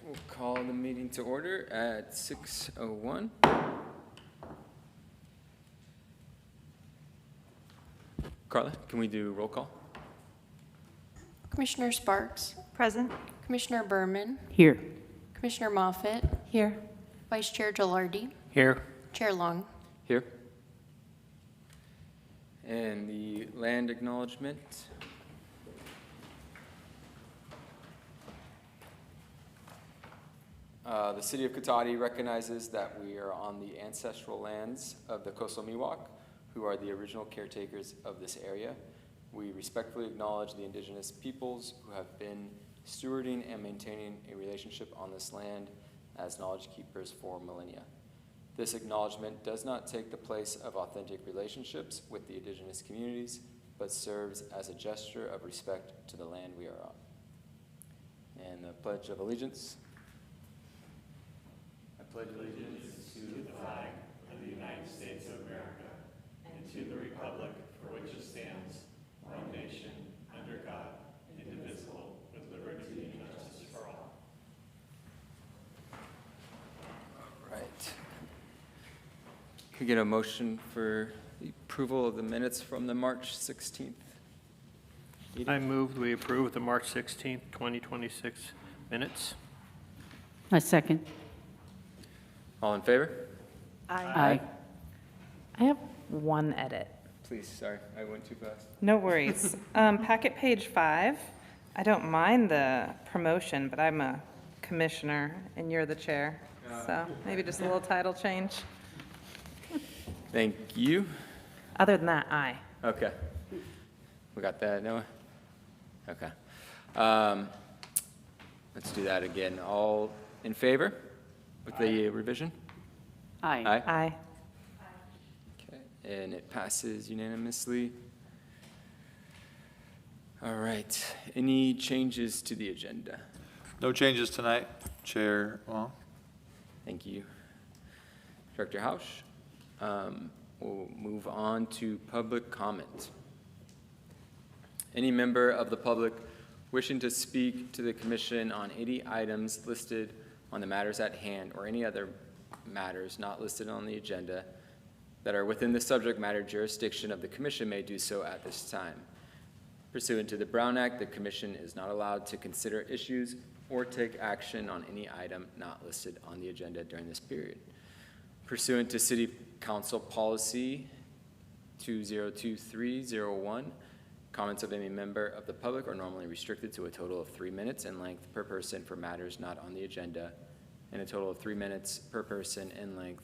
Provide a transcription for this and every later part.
We'll call the meeting to order at 6:01. Carla, can we do roll call? Commissioner Sparks, Present. Commissioner Berman, Here. Commissioner Moffett, Here. Vice Chair Gilardi, Here. Chair Long. Here. And the land acknowledgement. The City of Cotati recognizes that we are on the ancestral lands of the Coastal Miwok, who are the original caretakers of this area. We respectfully acknowledge the indigenous peoples who have been stewarding and maintaining a relationship on this land as knowledge keepers for millennia. This acknowledgement does not take the place of authentic relationships with the indigenous communities, but serves as a gesture of respect to the land we are on. And the Pledge of Allegiance. I pledge allegiance to the flag of the United States of America and to the republic for which it stands, one nation, under God, indivisible, with liberty and justice for all. Right. Can we get a motion for the approval of the minutes from the March 16th meeting? I move we approve the March 16th, 2026 minutes. I second. All in favor? Aye. I have one edit. Please, sorry, I went too fast. No worries. Packet page 5. I don't mind the promotion, but I'm a commissioner and you're the chair. So maybe just a little title change. Thank you. Other than that, aye. Okay. We got that, Noah? Okay. Let's do that again. All in favor with the revision? Aye. Aye. Okay, and it passes unanimously. All right, any changes to the agenda? No changes tonight, Chair Wong. Thank you. Director Hausch, we'll move on to public comment. Any member of the public wishing to speak to the commission on any items listed on the matters at hand or any other matters not listed on the agenda that are within the subject matter jurisdiction of the commission may do so at this time. Pursuant to the Brown Act, the commission is not allowed to consider issues or take action on any item not listed on the agenda during this period. Pursuant to City Council Policy 202301, comments of any member of the public are normally restricted to a total of 3 minutes in length per person for matters not on the agenda, and a total of 3 minutes per person in length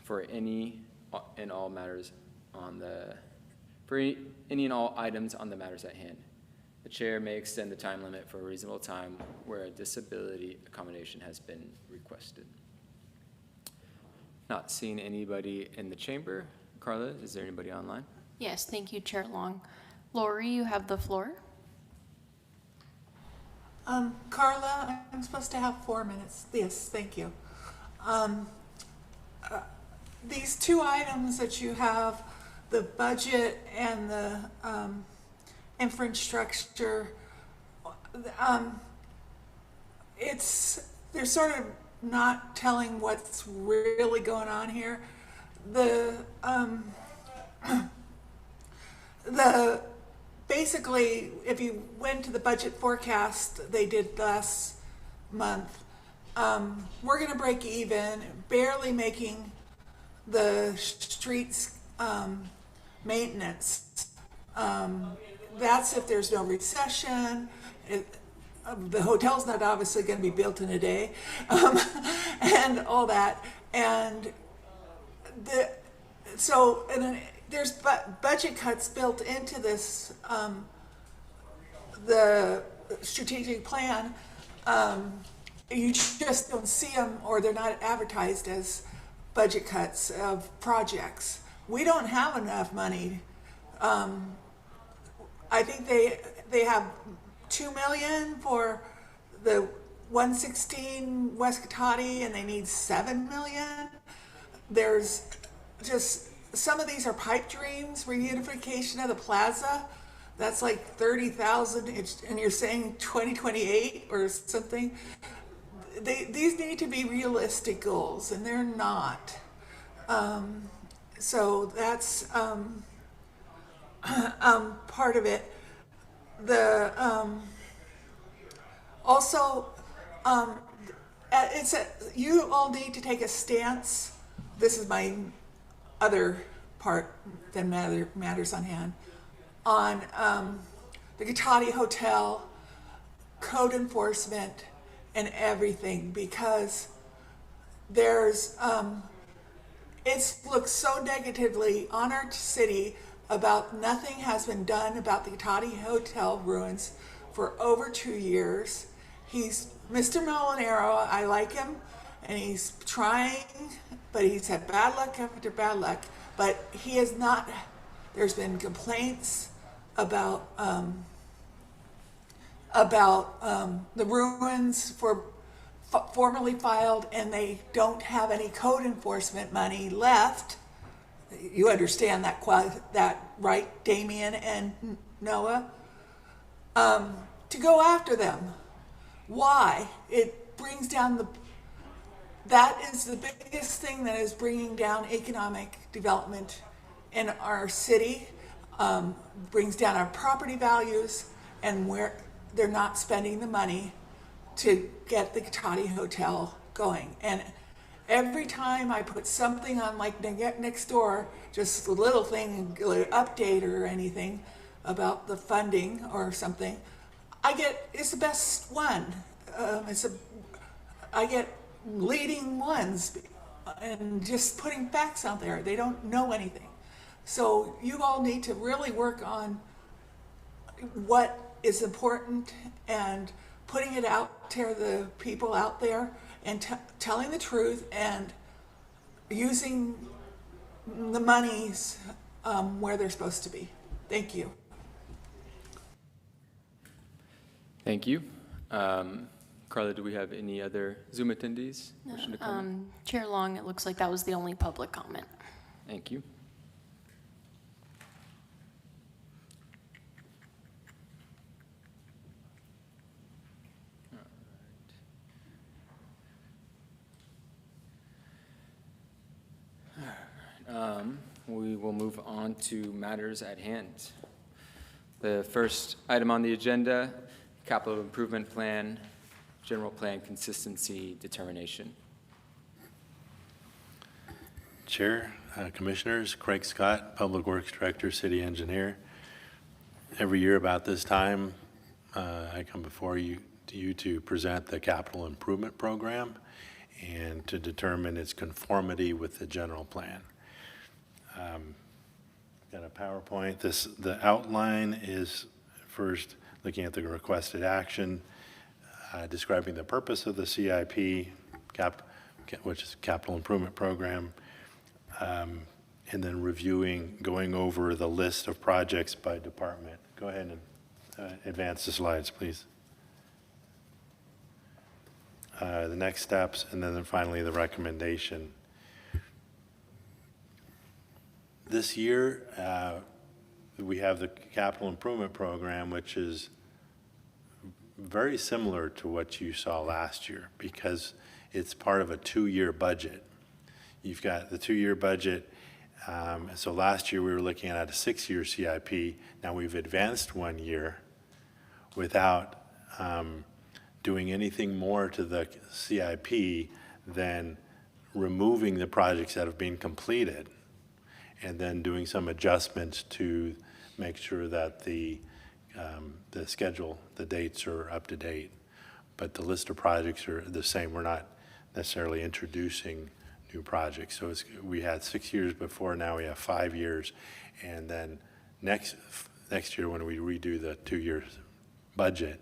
for any and all matters on the, for any and all items on the matters at hand. The chair may extend the time limit for a reasonable time where a disability accommodation has been requested. Not seeing anybody in the chamber. Carla, is there anybody online? Yes, thank you, Chair Long. Lori, you have the floor. Carla, I'm supposed to have 4 minutes. Yes, thank you. These two items that you have, the budget and the infrastructure, they're sort of not telling what's really going on here. Basically, if you went to the budget forecast they did last month, we're going to break even, barely making the streets maintenance. That's if there's no recession. The hotel's not obviously going to be built in a day, and all that. And then there's budget cuts built into this, the strategic plan. You just don't see them, or they're not advertised as budget cuts of projects. We don't have enough money. I think they have $2 million for the 116 West Cotati, and they need $7 million. There's just, some of these are pipe dreams, reunification of the plaza. That's like 30,000, and you're saying 2028 or something. these need to be realistic goals, and they're not. So that's part of it. Also, you all need to take a stance. This is my other part that matters on hand, on the Guitati Hotel, code enforcement, and everything, because there's it looks so negatively on our city about nothing has been done about the Guitati Hotel ruins for over 2 years. He's Mr. Molinaro, I like him, and he's trying, but he's had bad luck after bad luck. But he has not, there's been complaints about the ruins formerly filed, and they don't have any code enforcement money left. You understand that, right, Damien and Noah? To go after them. Why? It brings down that is the biggest thing that is bringing down economic development in our city, brings down our property values, and where they're not spending the money to get the Guitati Hotel going. And every time I put something on like next door, just a little thing, an update or anything about the funding or something, it's the best one. I get leading ones and just putting facts out there. They don't know anything. So you all need to really work on what is important and putting it out to the people out there and telling the truth and using the monies where they're supposed to be. Thank you. Thank you. Carla, do we have any other Zoom attendees wishing to comment? Chair Long, it looks like that was the only public comment. Thank you. We will move on to matters at hand. The first item on the agenda, capital improvement plan, general plan consistency determination. Chair, Commissioners, Craig Scott, Public Works Director, City Engineer. Every year about this time, I come before you to present the capital improvement program and to determine its conformity with the general plan. Got a PowerPoint. The outline is first looking at the requested action, describing the purpose of the CIP, which is Capital Improvement Program, and then going over the list of projects by department. Go ahead and advance the slides, please. The next steps, and then finally the recommendation. This year, we have the Capital Improvement Program, which is very similar to what you saw last year because it's part of a 2-year budget. You've got the 2-year budget. So last year we were looking at a 6-year CIP. Now we've advanced 1 year without doing anything more to the CIP than removing the projects that have been completed and then doing some adjustments to make sure that the schedule, the dates are up to date. But the list of projects are the same. We're not necessarily introducing new projects. So we had 6 years before, now we have 5 years. And then next year when we redo the 2-year budget,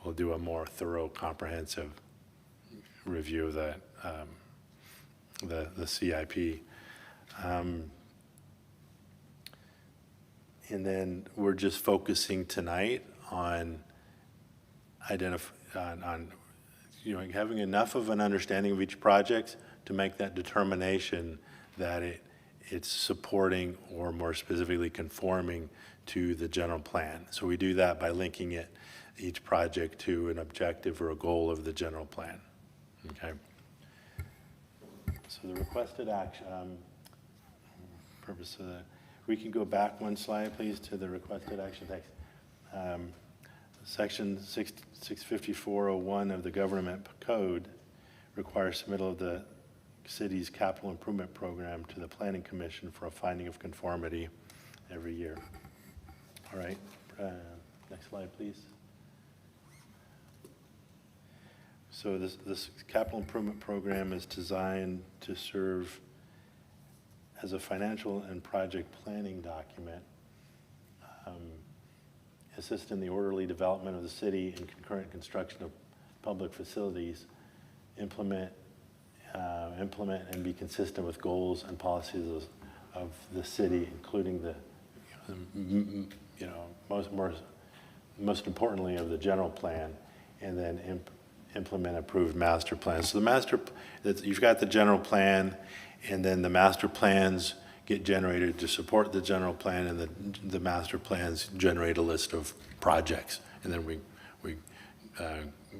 we'll do a more thorough, comprehensive review of the CIP. And then we're just focusing tonight on having enough of an understanding of each project to make that determination that it's supporting or more specifically conforming to the general plan. So we do that by linking it each project to an objective or a goal of the general plan. Okay? So the requested action, purpose of the, we can go back one slide, please, to the requested action. Thanks. Section 65401 of the Government Code requires submittal of the city's capital improvement program to the Planning Commission for a finding of conformity every year. All right, next slide, please. So this capital improvement program is designed to serve as a financial and project planning document, assist in the orderly development of the city and concurrent construction of public facilities, implement and be consistent with goals and policies of the city, including the, most importantly of the general plan, and then implement approved master plans. So the you've got the general plan, and then the master plans get generated to support the general plan, and the master plans generate a list of projects, and then we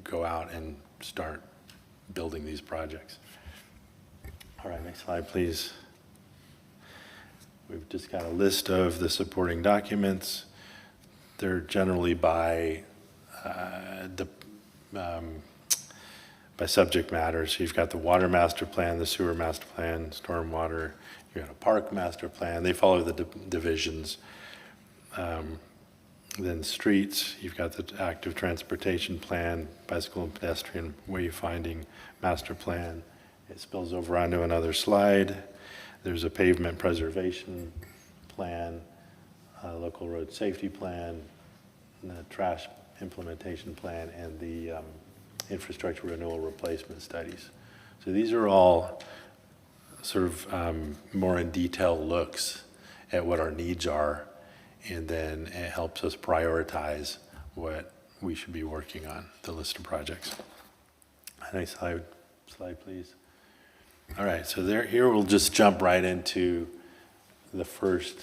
go out and start building these projects. All right, next slide, please. We've just got a list of the supporting documents. They're generally by subject matter. So you've got the water master plan, the sewer master plan, stormwater. You've got a park master plan. They follow the divisions. Then streets, you've got the active transportation plan, bicycle and pedestrian wayfinding master plan. It spills over onto another slide. There's a pavement preservation plan, a local road safety plan, and the trash implementation plan, and the infrastructure renewal replacement studies. So these are all sort of more in detail looks at what our needs are, and then it helps us prioritize what we should be working on, the list of projects. Next slide, please. All right, so here we'll just jump right into the first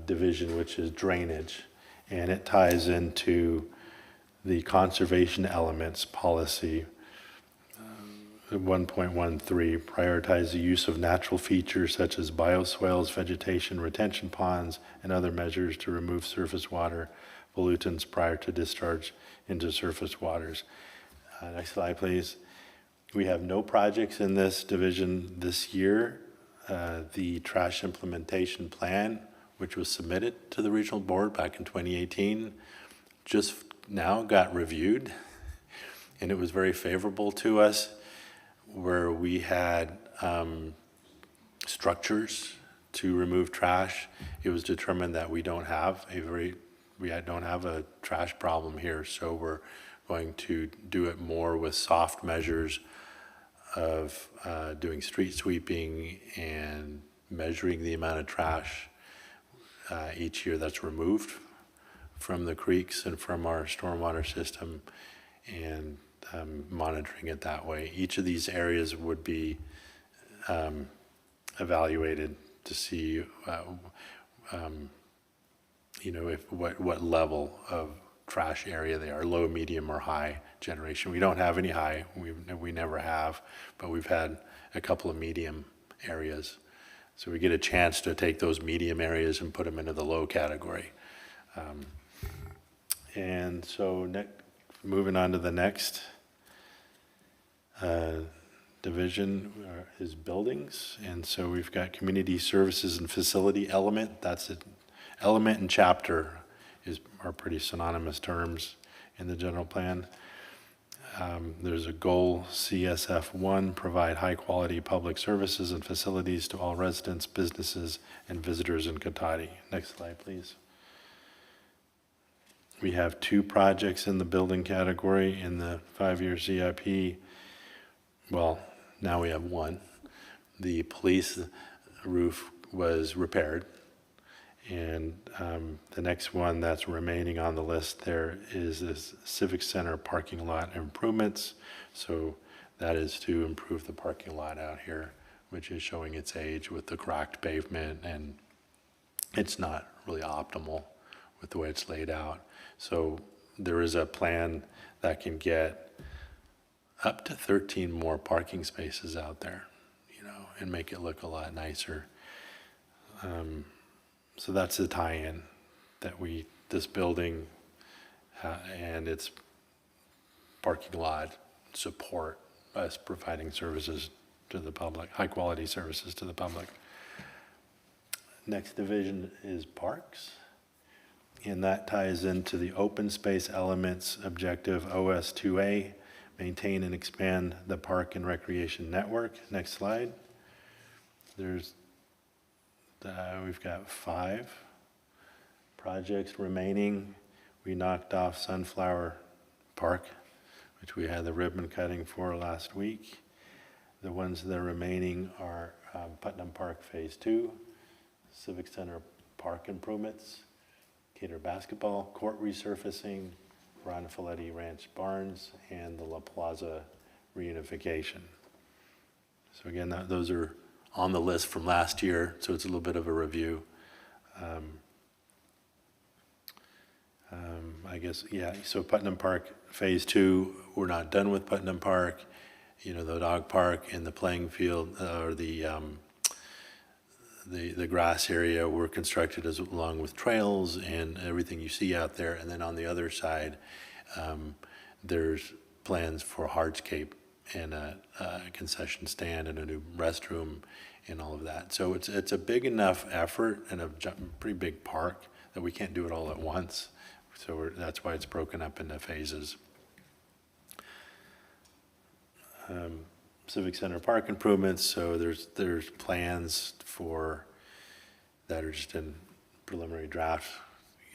division, which is drainage, and it ties into the conservation elements policy. 1.13, prioritize the use of natural features such as bioswales, vegetation, retention ponds, and other measures to remove surface water pollutants prior to discharge into surface waters. Next slide, please. We have no projects in this division this year. The trash implementation plan, which was submitted to the regional board back in 2018, just now got reviewed, and it was very favorable to us, where we had structures to remove trash. It was determined that we don't have a trash problem here, so we're going to do it more with soft measures of doing street sweeping and measuring the amount of trash each year that's removed from the creeks and from our stormwater system, and monitoring it that way. Each of these areas would be evaluated to see, what level of trash area they are, low, medium, or high generation. We don't have any high, we never have, but we've had a couple of medium areas. So we get a chance to take those medium areas and put them into the low category. And so moving on to the next division is buildings. And so we've got community services and facility element. That's it. Element and chapter are pretty synonymous terms in the general plan. There's a goal, CSF1, provide high quality public services and facilities to all residents, businesses, and visitors in Cotati. Next slide, please. We have 2 projects in the building category in the 5-year CIP. Well, now we have 1. The police roof was repaired. And the next one that's remaining on the list there is this Civic Center parking lot improvements. So that is to improve the parking lot out here, which is showing its age with the cracked pavement, and it's not really optimal with the way it's laid out. So there is a plan that can get up to 13 more parking spaces out there, you know, and make it look a lot nicer. So that's the tie-in that this building and its parking lot support us providing services to the public, high-quality services to the public. Next division is parks, and that ties into the open space elements objective OS2A, maintain and expand the park and recreation network. Next slide. We've got 5 projects remaining. We knocked off Sunflower Park, which we had the ribbon cutting for last week. The ones that are remaining are Putnam Park Phase 2, Civic Center Park improvements, Cater basketball court resurfacing, Ron Folletti Ranch Barns, and the La Plaza reunification. So again, those are on the list from last year, so it's a little bit of a review. I guess, yeah, so Putnam Park Phase 2, we're not done with Putnam Park. You know, the dog park and the playing field, or the grass area were constructed along with trails and everything you see out there. And then on the other side, there's plans for hardscape and a concession stand and a new restroom and all of that. So it's a big enough effort and a pretty big park that we can't do it all at once. So that's why it's broken up into phases. Civic Center park improvements, so there's plans for that are just in preliminary draft.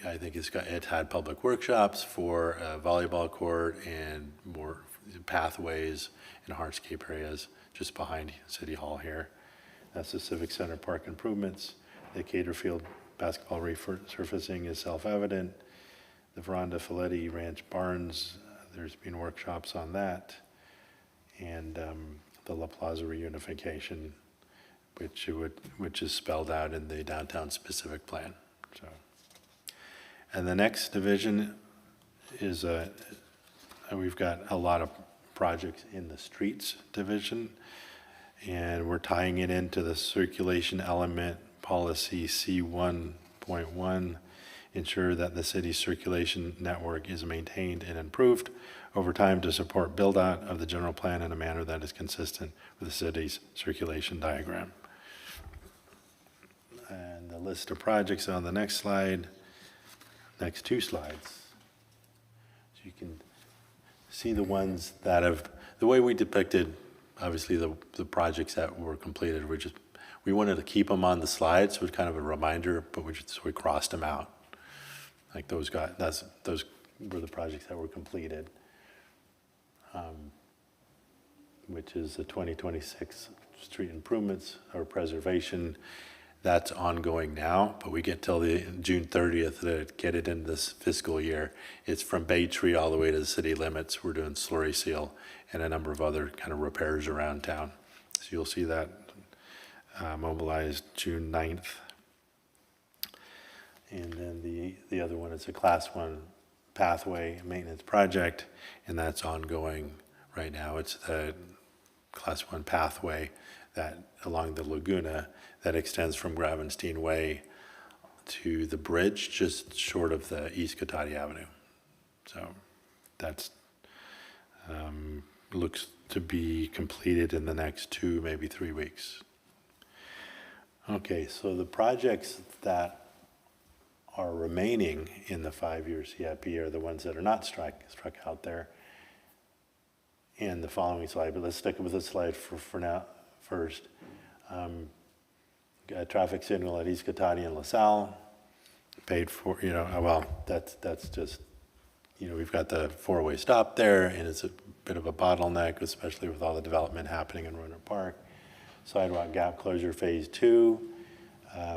I think it had public workshops for a volleyball court and more pathways and hardscape areas just behind City Hall here. That's the Civic Center park improvements. The Cater Field basketball resurfacing is self-evident. The Veranda Folletti Ranch Barns, there's been workshops on that. And the La Plaza reunification, which is spelled out in the downtown specific plan. So, and the next division is we've got a lot of projects in the streets division, and we're tying it into the circulation element policy C1.1. Ensure that the city's circulation network is maintained and improved over time to support build-out of the general plan in a manner that is consistent with the city's circulation diagram. And the list of projects on the next slide, next 2 slides. So you can see the ones that have, the way we depicted, obviously the projects that were completed, we wanted to keep them on the slide, so it's kind of a reminder, but so we crossed them out. Like those were the projects that were completed, which is the 2026 street improvements or preservation. That's ongoing now, but we get till the June 30th to get it in this fiscal year. It's from Bay Tree all the way to the city limits. We're doing slurry seal and a number of other kind of repairs around town. So you'll see that mobilized June 9th. And then the other one is a Class 1 pathway maintenance project, and that's ongoing right now. It's the Class 1 pathway that along the Laguna that extends from Gravenstein Way to the bridge just short of the East Cotati Avenue. So that's looks to be completed in the next 2, maybe 3 weeks. Okay, so the projects that are remaining in the 5-year CIP are the ones that are not struck out there in the following slide. But let's stick with this slide for now first. Got a traffic signal at East Cotati and LaSalle, paid for, well, that's just, we've got the 4-way stop there, and it's a bit of a bottleneck, especially with all the development happening in Rohnert Park. Sidewalk gap closure phase 2.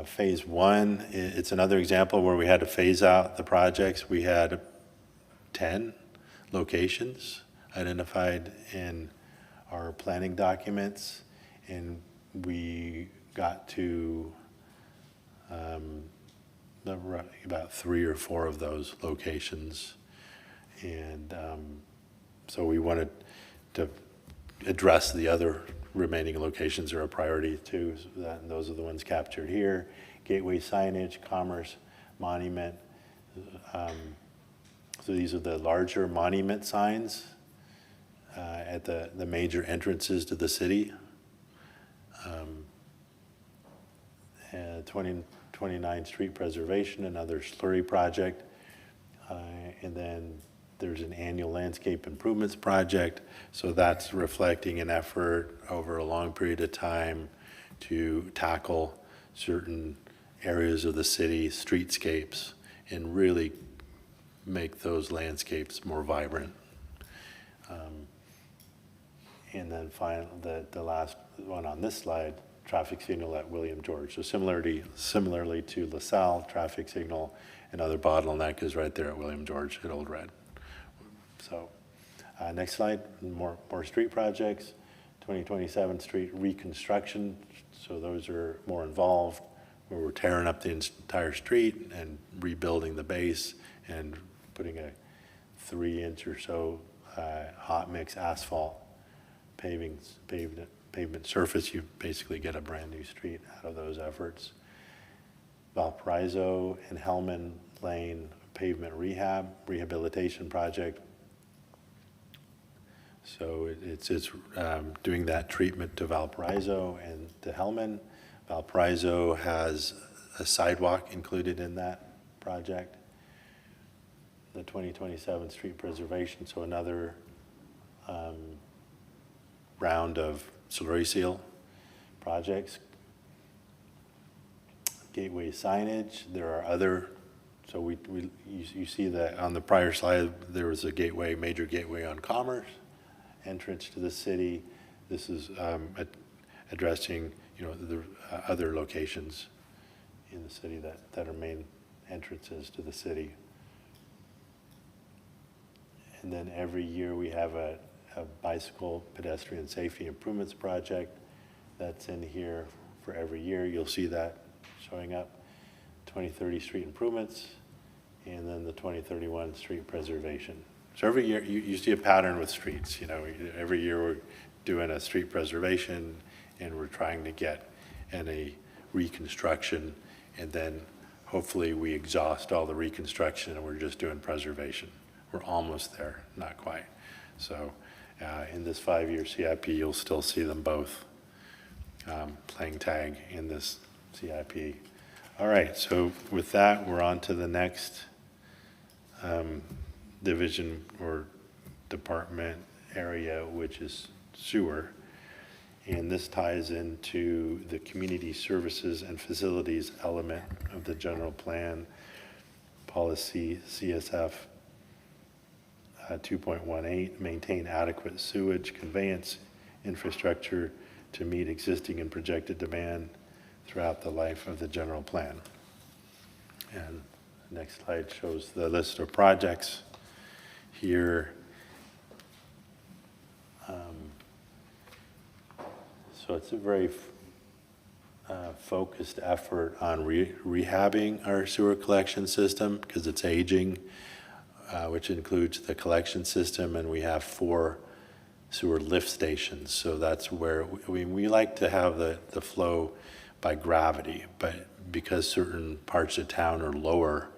Phase 1, it's another example where we had to phase out the projects. We had 10 locations identified in our planning documents, and we got to about 3 or 4 of those locations. And so we wanted to address the other remaining locations that are a priority too. So that, and those are the ones captured here. Gateway signage, Commerce Monument. So these are the larger monument signs at the major entrances to the city. And 29th Street Preservation, another slurry project. And then there's an annual landscape improvements project. So that's reflecting an effort over a long period of time to tackle certain areas of the city, streetscapes, and really make those landscapes more vibrant. And then finally, the last one on this slide, traffic signal at William George. So similarly to LaSalle, traffic signal, another bottleneck is right there at William George at Old Red. So next slide, more street projects. 2027 street reconstruction. So those are more involved, where we're tearing up the entire street and rebuilding the base and putting a 3-inch or so hot mix asphalt pavement surface. You basically get a brand new street out of those efforts. Valparaiso and Hellman Lane pavement rehabilitation project. So it's doing that treatment to Valparaiso and to Hellman. Valparaiso has a sidewalk included in that project. The 2027 street preservation, so another round of slurry seal projects. Gateway signage, there are other, so you see that on the prior slide, there was a gateway, major gateway on Commerce, entrance to the city. This is addressing, the other locations in the city that are main entrances to the city. And then every year we have a bicycle pedestrian safety improvements project that's in here for every year. You'll see that showing up. 2030 street improvements, and then the 2031 street preservation. So every year you see a pattern with streets. Every year we're doing a street preservation, and we're trying to get in a reconstruction, and then hopefully we exhaust all the reconstruction and we're just doing preservation. We're almost there, not quite. So in this 5-year CIP, you'll still see them both playing tag in this CIP. All right, so with that, we're on to the next division or department area, which is sewer. And this ties into the community services and facilities element of the general plan policy, CSF 2.18, maintain adequate sewage conveyance infrastructure to meet existing and projected demand throughout the life of the general plan. And the next slide shows the list of projects here. So it's a very focused effort on rehabbing our sewer collection system because it's aging, which includes the collection system, and we have 4 sewer lift stations. So that's where we like to have the flow by gravity, but because certain parts of town are lower,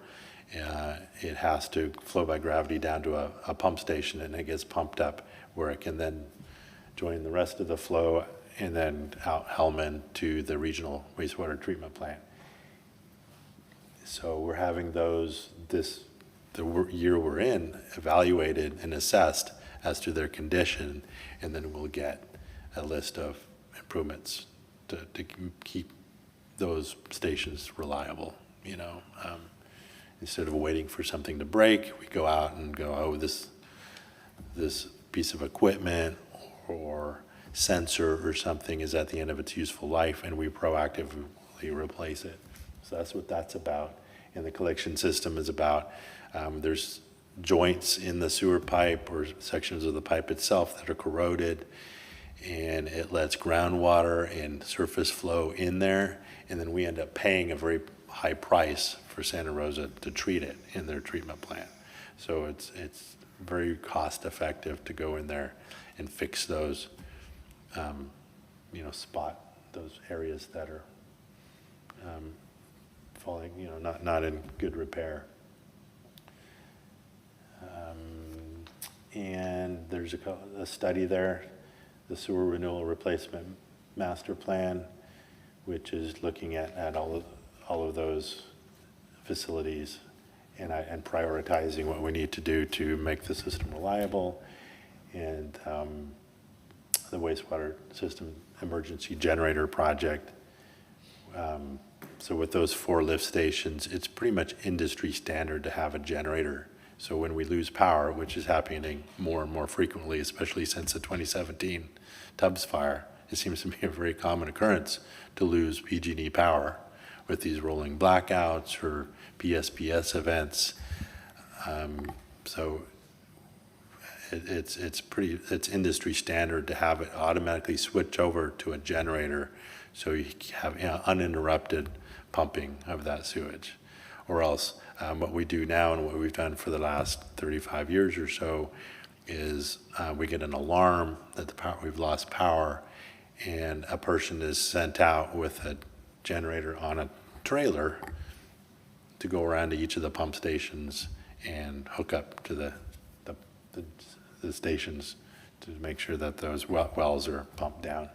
it has to flow by gravity down to a pump station, and it gets pumped up where it can then join the rest of the flow and then out Hellman to the regional wastewater treatment plant. So we're having those, the year we're in, evaluated and assessed as to their condition, and then we'll get a list of improvements to keep those stations reliable, instead of waiting for something to break, we go out and go, oh, this piece of equipment or sensor or something is at the end of its useful life, and we proactively replace it. So that's what that's about. And the collection system is about, there's joints in the sewer pipe or sections of the pipe itself that are corroded, and it lets groundwater and surface flow in there, and then we end up paying a very high price for Santa Rosa to treat it in their treatment plant. So it's very cost effective to go in there and fix those, spot those areas that are falling, not in good repair. And there's a study there, the sewer renewal replacement master plan, which is looking at all of those facilities and prioritizing what we need to do to make the system reliable, and the wastewater system emergency generator project. So with those 4 lift stations, it's pretty much industry standard to have a generator. So when we lose power, which is happening more and more frequently, especially since the 2017 Tubbs fire, it seems to be a very common occurrence to lose PG&E power with these rolling blackouts or PSPS events. So it's industry standard to have it automatically switch over to a generator, so you have uninterrupted pumping of that sewage. Or else, what we do now and what we've done for the last 35 years or so is we get an alarm that we've lost power, and a person is sent out with a generator on a trailer to go around to each of the pump stations and hook up to the stations to make sure that those wells are pumped down.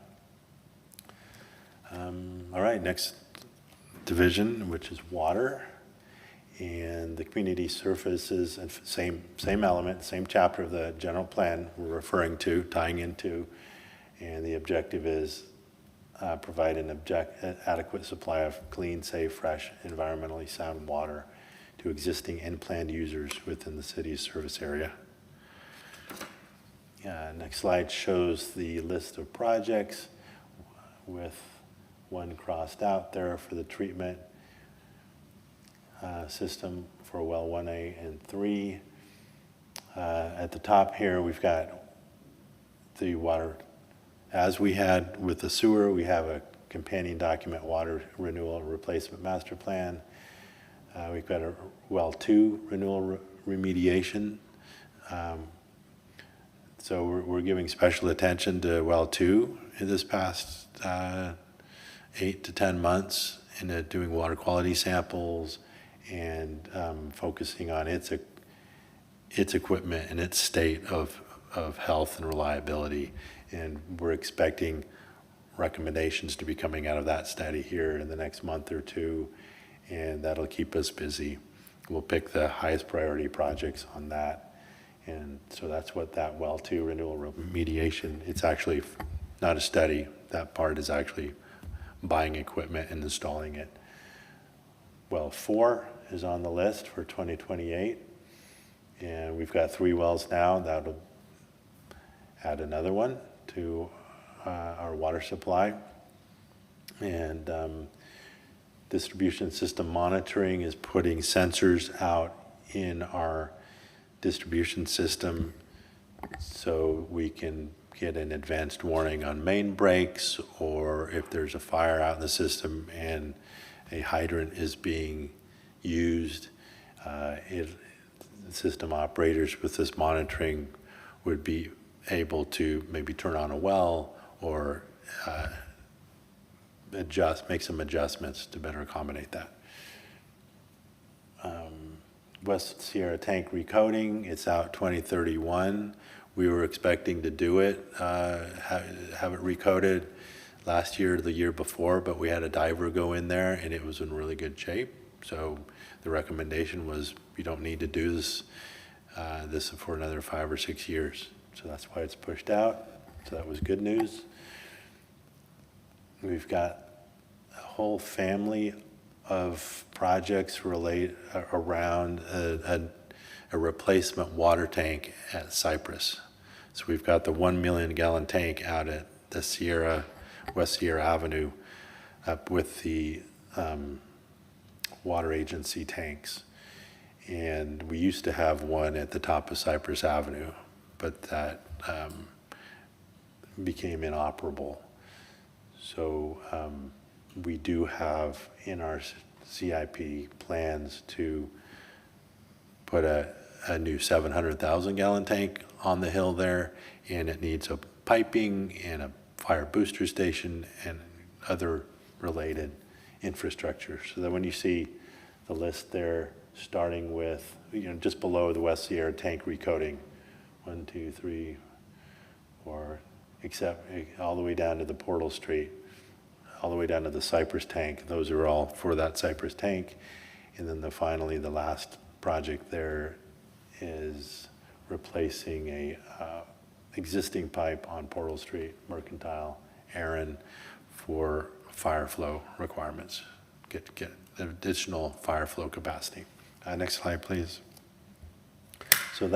All right, next division, which is water. And the community services, and same element, same chapter of the general plan we're referring to, tying into, and the objective is provide an adequate supply of clean, safe, fresh, environmentally sound water to existing and planned users within the city's service area. Next slide shows the list of projects with one crossed out there for the treatment system for well 1A and 3. At the top here, we've got the water. As we had with the sewer, we have a companion document, water renewal replacement master plan. We've got a well 2 renewal remediation. So we're giving special attention to well 2 in this past 8 to 10 months, and doing water quality samples and focusing on its equipment and its state of health and reliability. And we're expecting recommendations to be coming out of that study here in the next month or two, and that'll keep us busy. We'll pick the highest priority projects on that. And so that's what that well 2 renewal remediation, it's actually not a study. That part is actually buying equipment and installing it. Well 4 is on the list for 2028. And we've got 3 wells now. That'll add another one to our water supply. And distribution system monitoring is putting sensors out in our distribution system so we can get an advanced warning on main breaks, or if there's a fire out in the system and a hydrant is being used, system operators with this monitoring would be able to maybe turn on a well or make some adjustments to better accommodate that. West Sierra tank recoding, it's out 2031. We were expecting to do it, have it recoded last year or the year before, but we had a diver go in there and it was in really good shape. So the recommendation was you don't need to do this for another 5 or 6 years. So that's why it's pushed out. So that was good news. We've got a whole family of projects around a replacement water tank at Cypress. So we've got the 1 million gallon tank out at the West Sierra Avenue up with the water agency tanks. And we used to have one at the top of Cypress Avenue, but that became inoperable. So we do have in our CIP plans to put a a new 700,000 gallon tank on the hill there, and it needs a piping and a fire booster station and other related infrastructure. So that when you see the list there, starting with, just below the West Sierra tank recoating, 1, 2, 3, 4, except all the way down to the Portal Street, all the way down to the Cypress tank. Those are all for that Cypress tank. And then finally, the last project there is replacing a existing pipe on Portal Street, Mercantile, Aaron, for fire flow requirements, get additional fire flow capacity. Next slide, please. So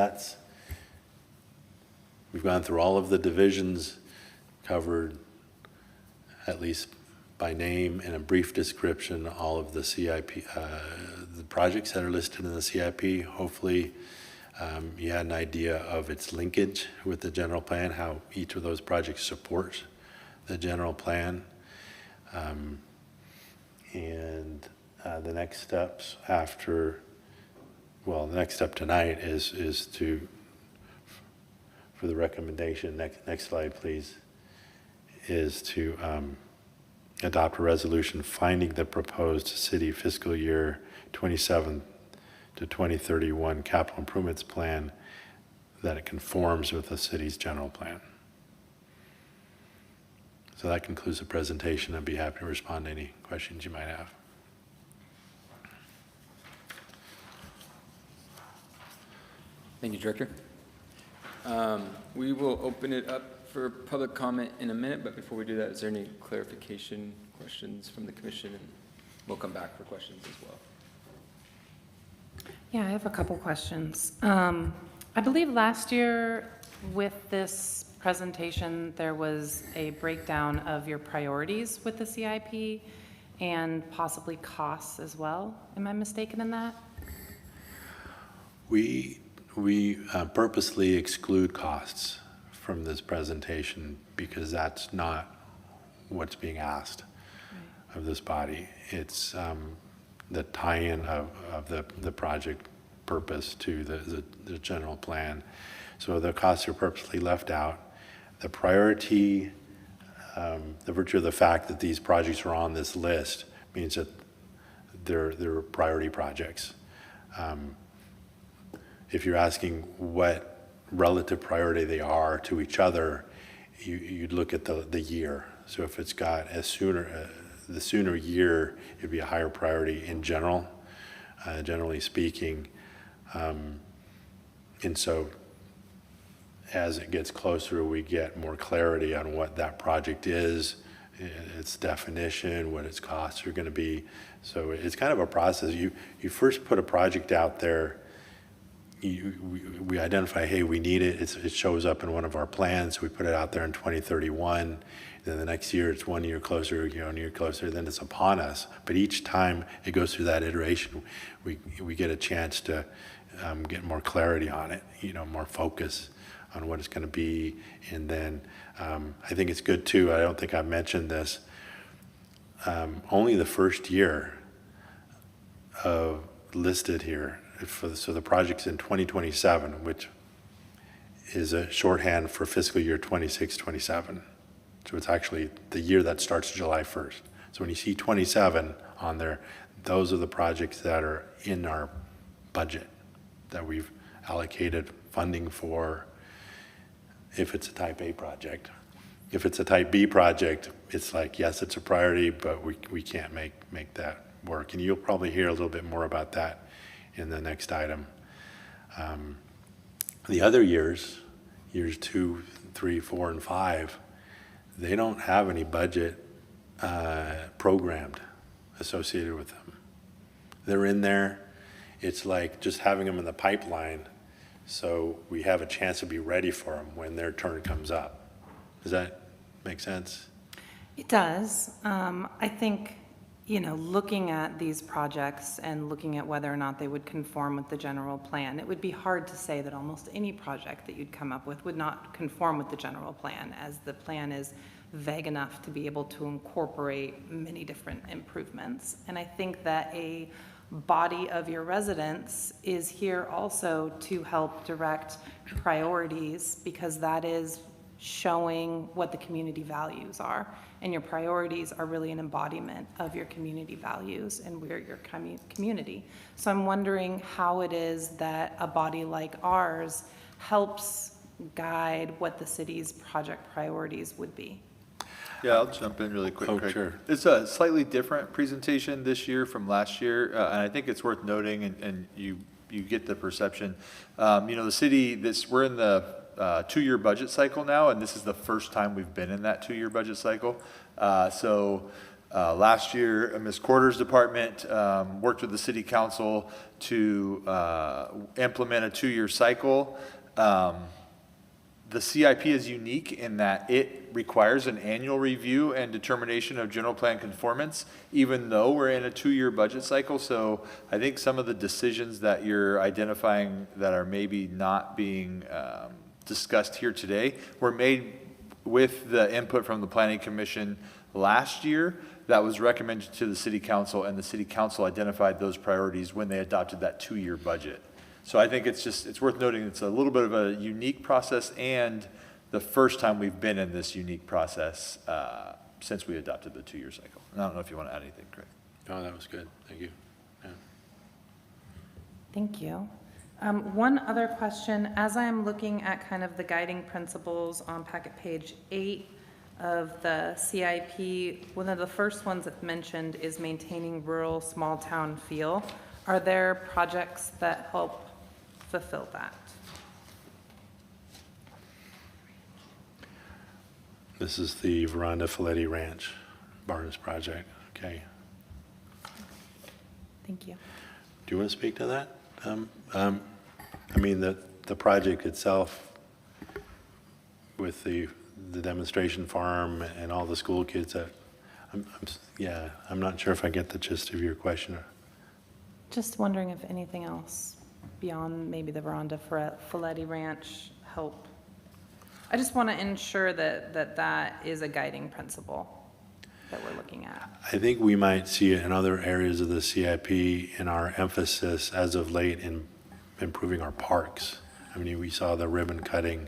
we've gone through all of the divisions, covered at least by name and a brief description, all of the CIP, the projects that are listed in the CIP. Hopefully you had an idea of its linkage with the general plan, how each of those projects supports the general plan. And the next steps the next step tonight is for the recommendation, next slide please, is to adopt a resolution finding the proposed city fiscal year 27 to 2031 capital improvements plan that it conforms with the city's general plan. So that concludes the presentation. I'd be happy to respond to any questions you might have. Thank you, Director. We will open it up for public comment in a minute, but before we do that, is there any clarification questions from the commission? And we'll come back for questions as well. Yeah, I have a couple questions. I believe last year with this presentation, there was a breakdown of your priorities with the CIP and possibly costs as well. Am I mistaken in that? We purposely exclude costs from this presentation because that's not what's being asked of this body. It's the tie-in of the project purpose to the general plan. So the costs are purposely left out. The priority, the virtue of the fact that these projects are on this list means that they're priority projects. If you're asking what relative priority they are to each other, you'd look at the year. So if it's got the sooner year, it'd be a higher priority in general, generally speaking. And so as it gets closer, we get more clarity on what that project is, its definition, what its costs are going to be. So it's kind of a process. You first put a project out there. We identify, hey, we need it. It shows up in one of our plans. We put it out there in 2031. Then the next year, it's 1 year closer, 1 year closer. Then it's upon us. But each time it goes through that iteration, we get a chance to get more clarity on it, more focus on what it's going to be. And then I think it's good too. I don't think I've mentioned this. Only the first year listed here. So the project's in 2027, which is a shorthand for fiscal year 26-27. So it's actually the year that starts July 1st. So when you see 27 on there, those are the projects that are in our budget that we've allocated funding for if it's a type A project. If it's a type B project, it's like, yes, it's a priority, but we can't make that work. And you'll probably hear a little bit more about that in the next item. The other years 2, 3, 4, and 5, they don't have any budget programmed associated with them. They're in there. It's like just having them in the pipeline so we have a chance to be ready for them when their turn comes up. Does that make sense? It does. I think, looking at these projects and looking at whether or not they would conform with the general plan, it would be hard to say that almost any project that you'd come up with would not conform with the general plan, as the plan is vague enough to be able to incorporate many different improvements. And I think that a body of your residents is here also to help direct priorities, because that is showing what the community values are. And your priorities are really an embodiment of your community values, and we're your community. So I'm wondering how it is that a body like ours helps guide what the city's project priorities would be. Yeah, I'll jump in really quick, Oh, Craig. sure. It's a slightly different presentation this year from last year, and I think it's worth noting, and you get the perception. The city, we're in the 2-year budget cycle now, and this is the first time we've been in that 2-year budget cycle. Last year, Ms. Quarter's department worked with the city council to implement a 2-year cycle. The CIP is unique in that it requires an annual review and determination of general plan conformance, even though we're in a 2-year budget cycle. So I think some of the decisions that you're identifying that are maybe not being discussed here today were made with the input from the Planning Commission last year that was recommended to the City Council, and the City Council identified those priorities when they adopted that 2-year budget. So I think it's worth noting it's a little bit of a unique process, and the first time we've been in this unique process since we adopted the 2-year cycle. And I don't know if you want to add anything, Craig. Oh, that was good. Thank you. Yeah. Thank you. One other question, as I'm looking at kind of the guiding principles on packet page 8 of the CIP, one of the first ones that's mentioned is maintaining rural small town feel. Are there projects that help fulfill that? This is the Veranda Faletti Ranch Barnes project. Okay. Thank you. Do you want to speak to that? I mean, the project itself with the demonstration farm and all the school kids, I'm not sure if I get the gist of your question. Just wondering if anything else beyond maybe the Veranda Faletti Ranch help. I just want to ensure that is a guiding principle that we're looking at. I think we might see it in other areas of the CIP in our emphasis as of late in improving our parks. I mean, we saw the ribbon cutting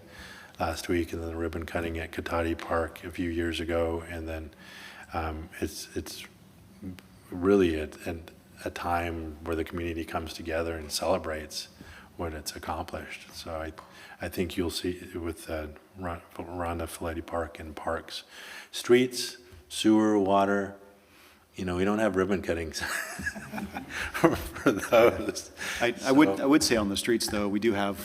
last week, and then the ribbon cutting at Katati Park a few years ago, and then it's really a time where the community comes together and celebrates what it's accomplished. So I think you'll see with Rhonda Faletti Park and parks, streets, sewer, water. We don't have ribbon cuttings for those. I would say on the streets, though, we do have,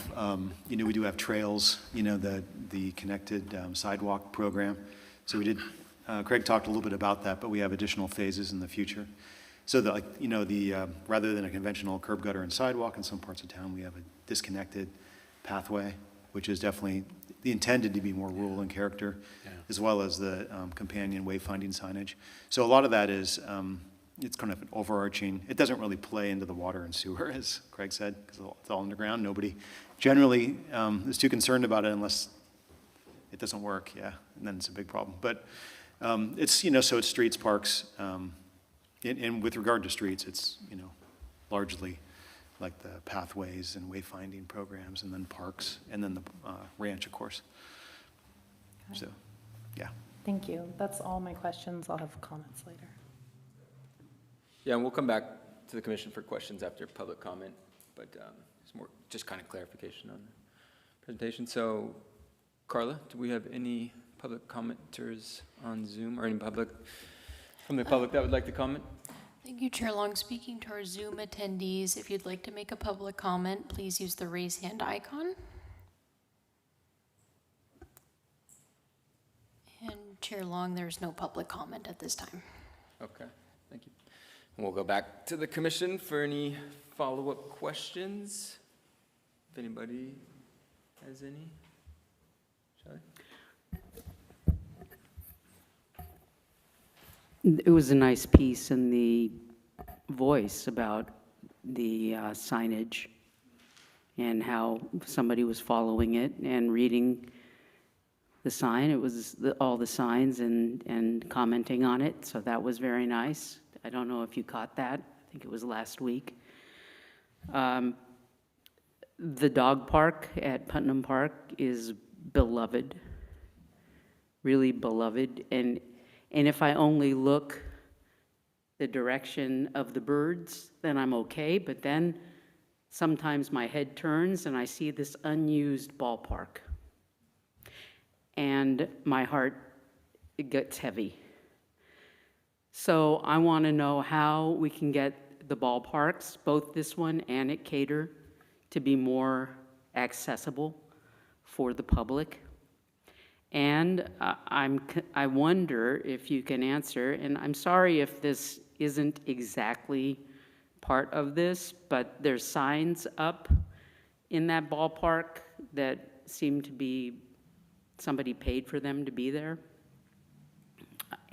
we do have trails, the connected sidewalk program. So we did, Craig talked a little bit about that, but we have additional phases in the future. So rather than a conventional curb, gutter, and sidewalk in some parts of town, we have a disconnected pathway, which is definitely intended to be more rural in character, as well as the companion wayfinding signage. So a lot of that is, it's kind of an overarching, it doesn't really play into the water and sewer, as Craig said, because it's all underground. Nobody generally is too concerned about it unless it doesn't work, and then it's a big problem. But it's, so it's streets, parks, and with regard to streets, it's, largely like the pathways and wayfinding programs, and then parks, and then the ranch, of course. So, yeah. Thank you. That's all my questions. I'll have comments later. Yeah, and we'll come back to the commission for questions after public comment, but it's more just kind of clarification on the presentation. So, Carla, do we have any public commenters on Zoom, or any public from the public that would like to comment? Thank you, Chair Long. Speaking to our Zoom attendees, if you'd like to make a public comment, please use the raise hand icon. And Chair Long, there's no public comment at this time. Okay, thank you. And we'll go back to the commission for any follow-up questions. If anybody has any. Shall I? It was a nice piece in the Voice about the signage and how somebody was following it and reading the sign. It was all the signs and commenting on it, so that was very nice. I don't know if you caught that. think it was last week. The dog park at Putnam Park is beloved, really beloved. And if I only look the direction of the birds, then I'm okay. But then sometimes my head turns and I see this unused ballpark. And my heart, it gets heavy. So I want to know how we can get the ballparks, both this one and at Cater, to be more accessible for the public. And I wonder if you can answer, and I'm sorry if this isn't exactly part of this, but there's signs up in that ballpark that seem to be, somebody paid for them to be there.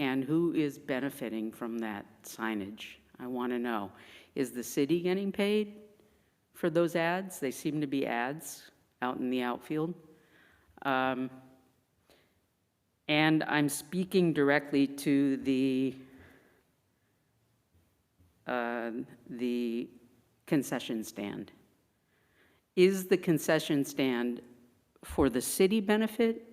And who is benefiting from that signage? I want to know. Is the city getting paid for those ads? They seem to be ads out in the outfield. And I'm speaking directly to the concession stand. Is the concession stand for the city benefit,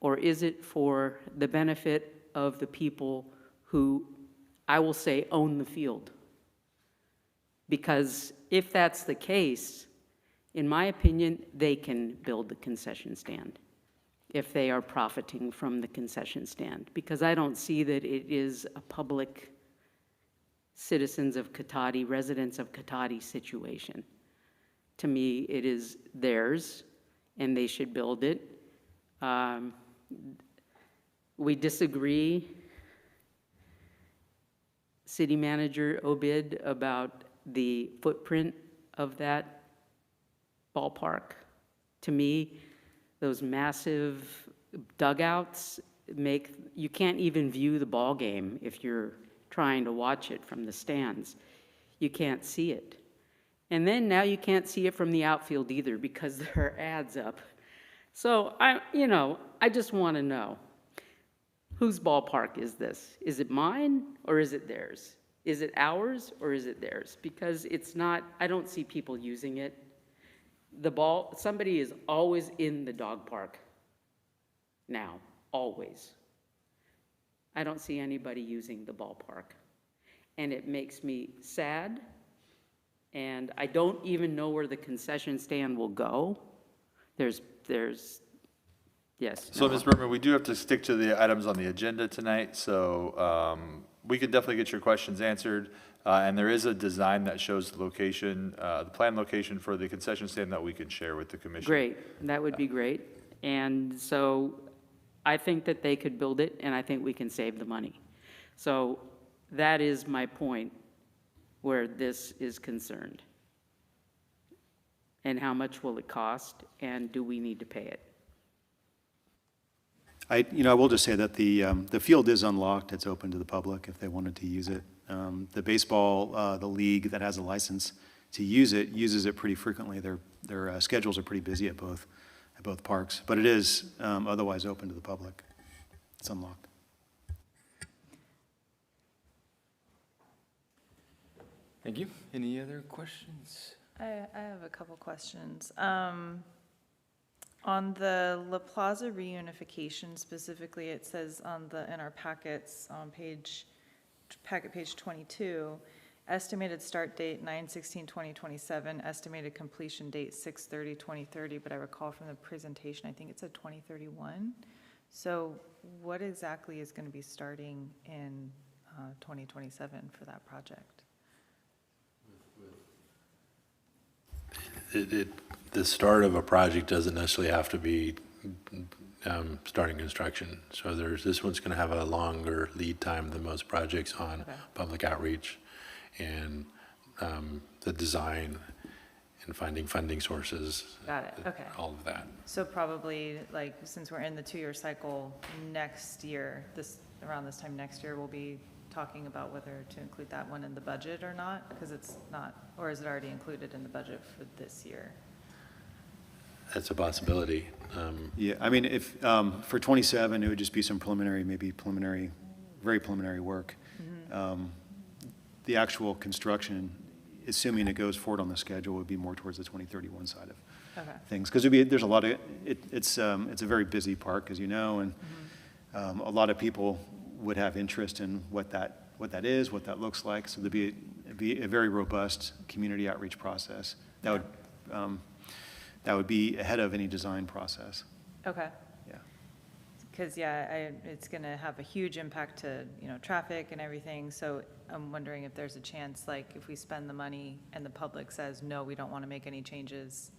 or is it for the benefit of the people who, I will say, own the field? Because if that's the case, in my opinion, they can build the concession stand if they are profiting from the concession stand, because I don't see that it is a public citizens of Cotati, residents of Cotati situation. To me, it is theirs, and they should build it. We disagree, City Manager Obid, about the footprint of that ballpark. To me, those massive dugouts you can't even view the ball game if you're trying to watch it from the stands. You can't see it. And then now you can't see it from the outfield either because there are ads up. So I just want to know, whose ballpark is this? Is it mine or is it theirs? Is it ours or is it theirs? Because it's not, I don't see people using it. Somebody is always in the dog park now, always. I don't see anybody using the ballpark. And it makes me sad. And I don't even know where the concession stand will go. Yes. So, Ms. Berman, we do have to stick to the items on the agenda tonight, so we can definitely get your questions answered. And there is a design that shows the location, the planned location for the concession stand that we can share with the commission. Great, that would be great. And so I think that they could build it, and I think we can save the money. So that is my point where this is concerned. And how much will it cost, and do we need to pay it? I will just say that the field is unlocked. It's open to the public if they wanted to use it. The baseball, the league that has a license to use it, uses it pretty frequently. Their schedules are pretty busy at both parks, but it is otherwise open to the public. It's unlocked. Thank you. Any other questions? I have a couple questions. On the La Plaza reunification specifically, it says in our packets on packet page 22, estimated start date 9/16/2027, estimated completion date 6/30/2030, but I recall from the presentation, I think it said 2031. So what exactly is going to be starting in 2027 for that project? The start of a project doesn't necessarily have to be starting construction. So this one's going to have a longer lead time than most projects on public outreach and the design and finding funding sources. Got it, okay. All of that. So probably, like, since we're in the 2-year cycle, next year, around this time next year, we'll be talking about whether to include that one in the budget or not, because it's not, or is it already included in the budget for this year? That's a possibility. Yeah, I mean, if, for 27, it would just be some preliminary, very preliminary work. the actual construction, assuming it goes forward on the schedule, would be more towards the 2031 side of Okay. things. Because there's a lot of, it's a very busy park, as you know, and a lot of people would have interest in what that is, what that looks like. So it'd be a very robust community outreach process. That would be ahead of any design process. Okay. Yeah. Because, yeah, it's going to have a huge impact to, traffic and everything. So I'm wondering if there's a chance, like, if we spend the money and the public says, no, we don't want to make any changes,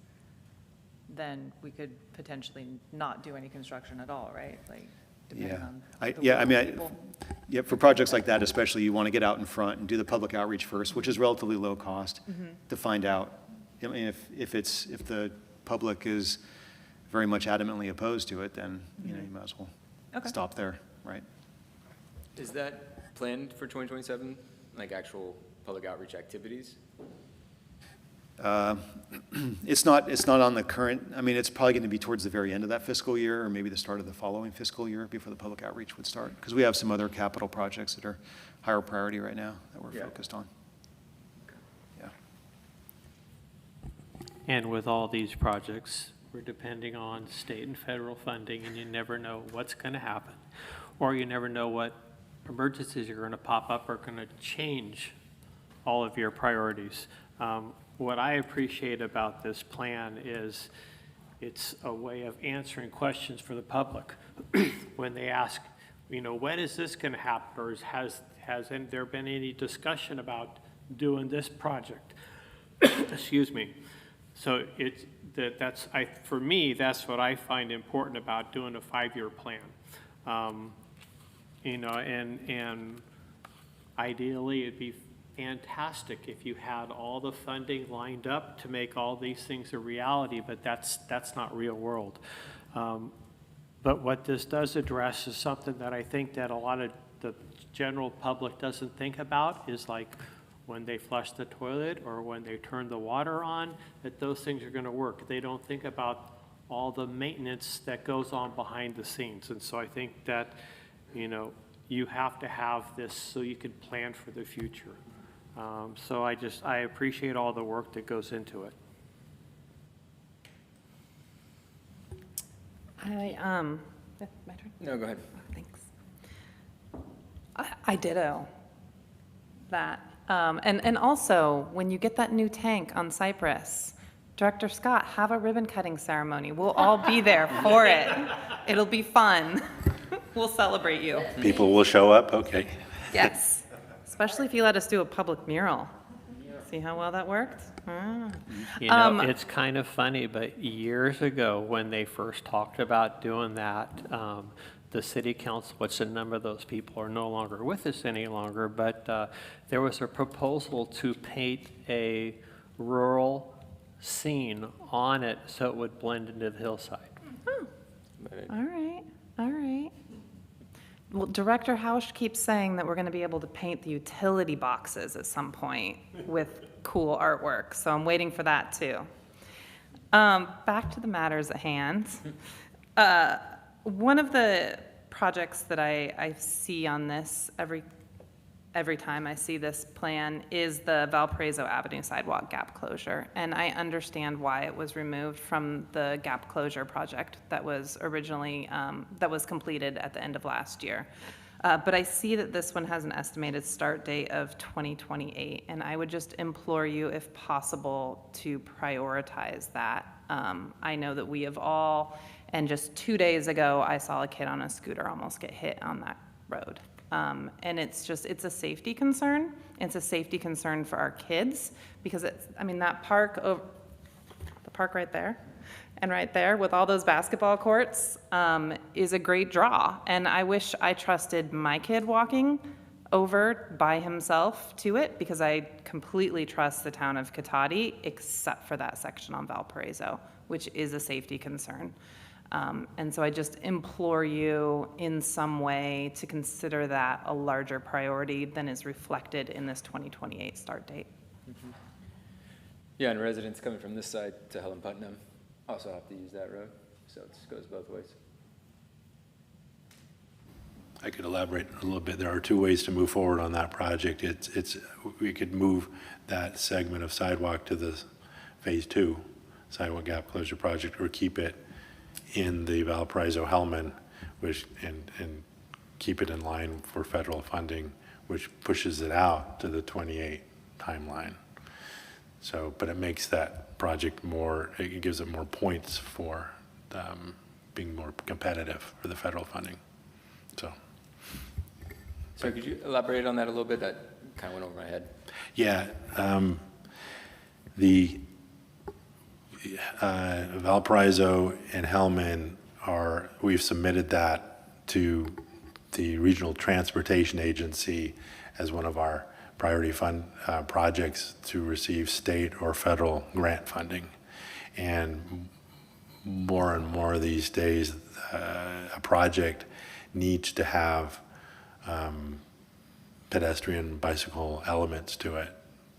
then we could potentially not do any construction at all, right? Like, depending Yeah. on I the will of mean, people. yeah, for projects like that especially, you want to get out in front and do the public outreach first, which is relatively low cost, to find out. I mean, if the public is very much adamantly opposed to it, then, you might as well Okay. stop there, right? Is that planned for 2027, like actual public outreach activities? It's not on the current, I mean, it's probably going to be towards the very end of that fiscal year, or maybe the start of the following fiscal year before the public outreach would start, because we have some other capital projects that are higher priority right now that we're Yeah. focused on. Yeah. And with all these projects, we're depending on state and federal funding, and you never know what's going to happen. Or you never know what emergencies are going to pop up are going to change all of your priorities. What I appreciate about this plan is it's a way of answering questions for the public. When they ask, when is this going to happen? Or has there been any discussion about doing this project? Excuse me. So for me, that's what I find important about doing a 5-year plan. And ideally, it'd be fantastic if you had all the funding lined up to make all these things a reality, but that's not real world. But what this does address is something that I think that a lot of the general public doesn't think about, is like when they flush the toilet or when they turn the water on, that those things are going to work. They don't think about all the maintenance that goes on behind the scenes. And so I think that, you have to have this so you can plan for the future. So I appreciate all the work that goes into it. My turn? No, go ahead. Thanks. I ditto that. And also, when you get that new tank on Cypress, Director Scott, have a ribbon cutting ceremony. We'll all be there for it. It'll be fun. We'll celebrate you. People will show up, okay. Yes, especially if you let us do a public mural. See how well that worked? Ah. It's kind of funny, but years ago, when they first talked about doing that, the city council, which a number of those people are no longer with us any longer, but there was a proposal to paint a rural scene on it so it would blend into the hillside. All right, all right. Well, Director Hausch keeps saying that we're going to be able to paint the utility boxes at some point with cool artwork, so I'm waiting for that too. Back to the matters at hand. One of the projects that I see on this every time I see this plan is the Valparaiso Avenue sidewalk gap closure. And I understand why it was removed from the gap closure project that was originally, that was completed at the end of last year. But I see that this one has an estimated start date of 2028, and I would just implore you, if possible, to prioritize that. I know that we have all, and just 2 days ago, I saw a kid on a scooter almost get hit on that road. And it's a safety concern. It's a safety concern for our kids, because that park, the park right there, and right there with all those basketball courts, is a great draw. And I wish I trusted my kid walking over by himself to it, because I completely trust the town of Cotati, except for that section on Valparaiso, which is a safety concern. And so I just implore you in some way to consider that a larger priority than is reflected in this 2028 start date. Mm-hmm. Yeah, and residents coming from this side to Helen Putnam also have to use that road, so it just goes both ways. I could elaborate a little bit. There are two ways to move forward on that project. We could move that segment of sidewalk to the Phase 2 sidewalk gap closure project, or keep it in the Valparaiso-Hellman, and keep it in line for federal funding, which pushes it out to the 28 timeline. So, but it makes that project it gives it more points for being more competitive for the federal funding. So. So could you elaborate on that a little bit? That kind of went over my head. Yeah, the Valparaiso and Hellman we've submitted that to the Regional Transportation Agency as one of our priority fund projects to receive state or federal grant funding. And more these days, a project needs to have pedestrian bicycle elements to it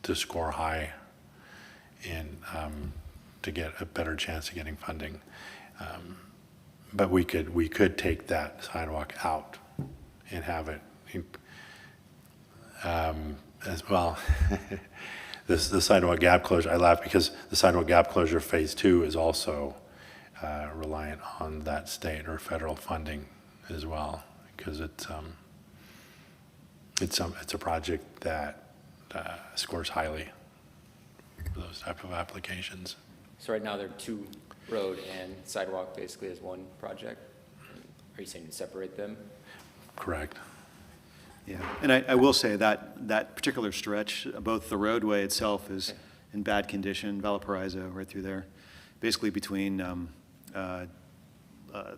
to score high and to get a better chance of getting funding. But we could take that sidewalk out and have it as well. The sidewalk gap closure, I laugh because the sidewalk gap closure Phase 2 is also reliant on that state or federal funding as well, because it's a project that scores highly for those type of applications. So right now there are two road and sidewalk basically as one project. Are you saying to separate them? Correct. Yeah, and I will say that that particular stretch, both the roadway itself is in bad condition, Valparaiso right through there, basically between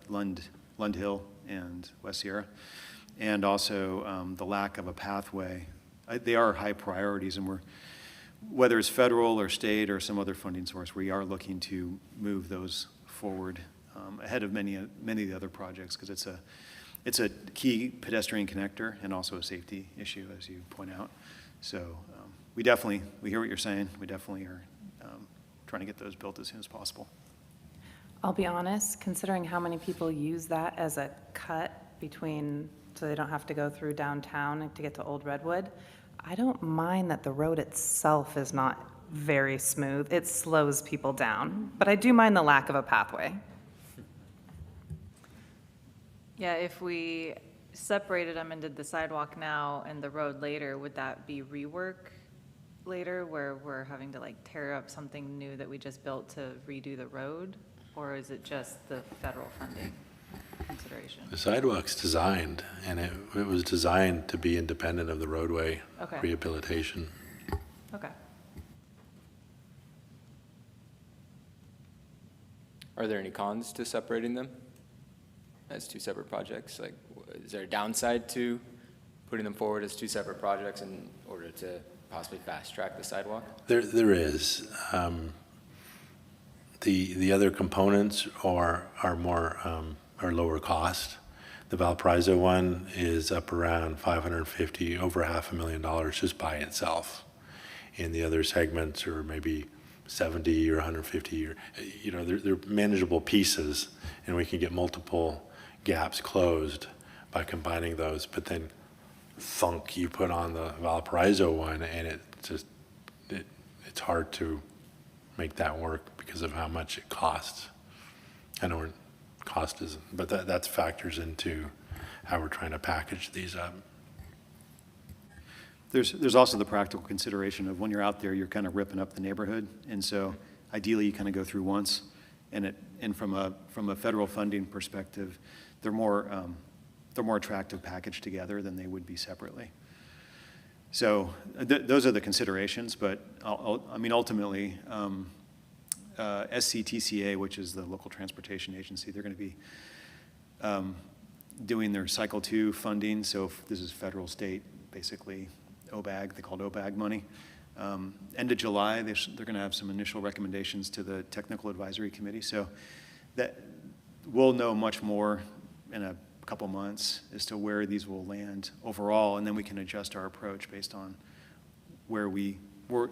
Lund Hill and West Sierra, and also the lack of a pathway. They are high priorities, and whether it's federal or state or some other funding source, we are looking to move those forward ahead of many of the other projects, because it's a key pedestrian connector and also a safety issue, as you point out. So we hear what you're saying. We definitely are trying to get those built as soon as possible. I'll be honest, considering how many people use that as a cut between, so they don't have to go through downtown to get to Old Redwood, I don't mind that the road itself is not very smooth. It slows people down, but I do mind the lack of a pathway. Yeah, if we separated them and did the sidewalk now and the road later, would that be rework later, where we're having to like tear up something new that we just built to redo the road? Or is it just the federal funding consideration? The sidewalk's designed, and it was designed to be independent of the roadway Okay. rehabilitation. Okay. Are there any cons to separating them as two separate projects? Like, is there a downside to putting them forward as two separate projects in order to possibly fast track the sidewalk? There is. The other components are lower cost. The Valparaiso one is up around $550,000, over $500,000 just by itself. And the other segments are maybe 70 or 150, or, they're manageable pieces, and we can get multiple gaps closed by combining those. But then thunk, you put on the Valparaiso one, and it's hard to make that work because of how much it costs. I know cost is, but that factors into how we're trying to package these up. There's also the practical consideration of when you're out there, you're kind of ripping up the neighborhood, and so ideally you kind of go through once, and from a federal funding perspective, they're more attractive packaged together than they would be separately. So those are the considerations, but ultimately, SCTCA, which is the local transportation agency, they're going to be doing their Cycle 2 funding. So if this is federal, state, basically OBAG, they call it OBAG money. End of July, they're going to have some initial recommendations to the Technical Advisory Committee. So that we'll know much more in a couple months as to where these will land overall, and then we can adjust our approach based on where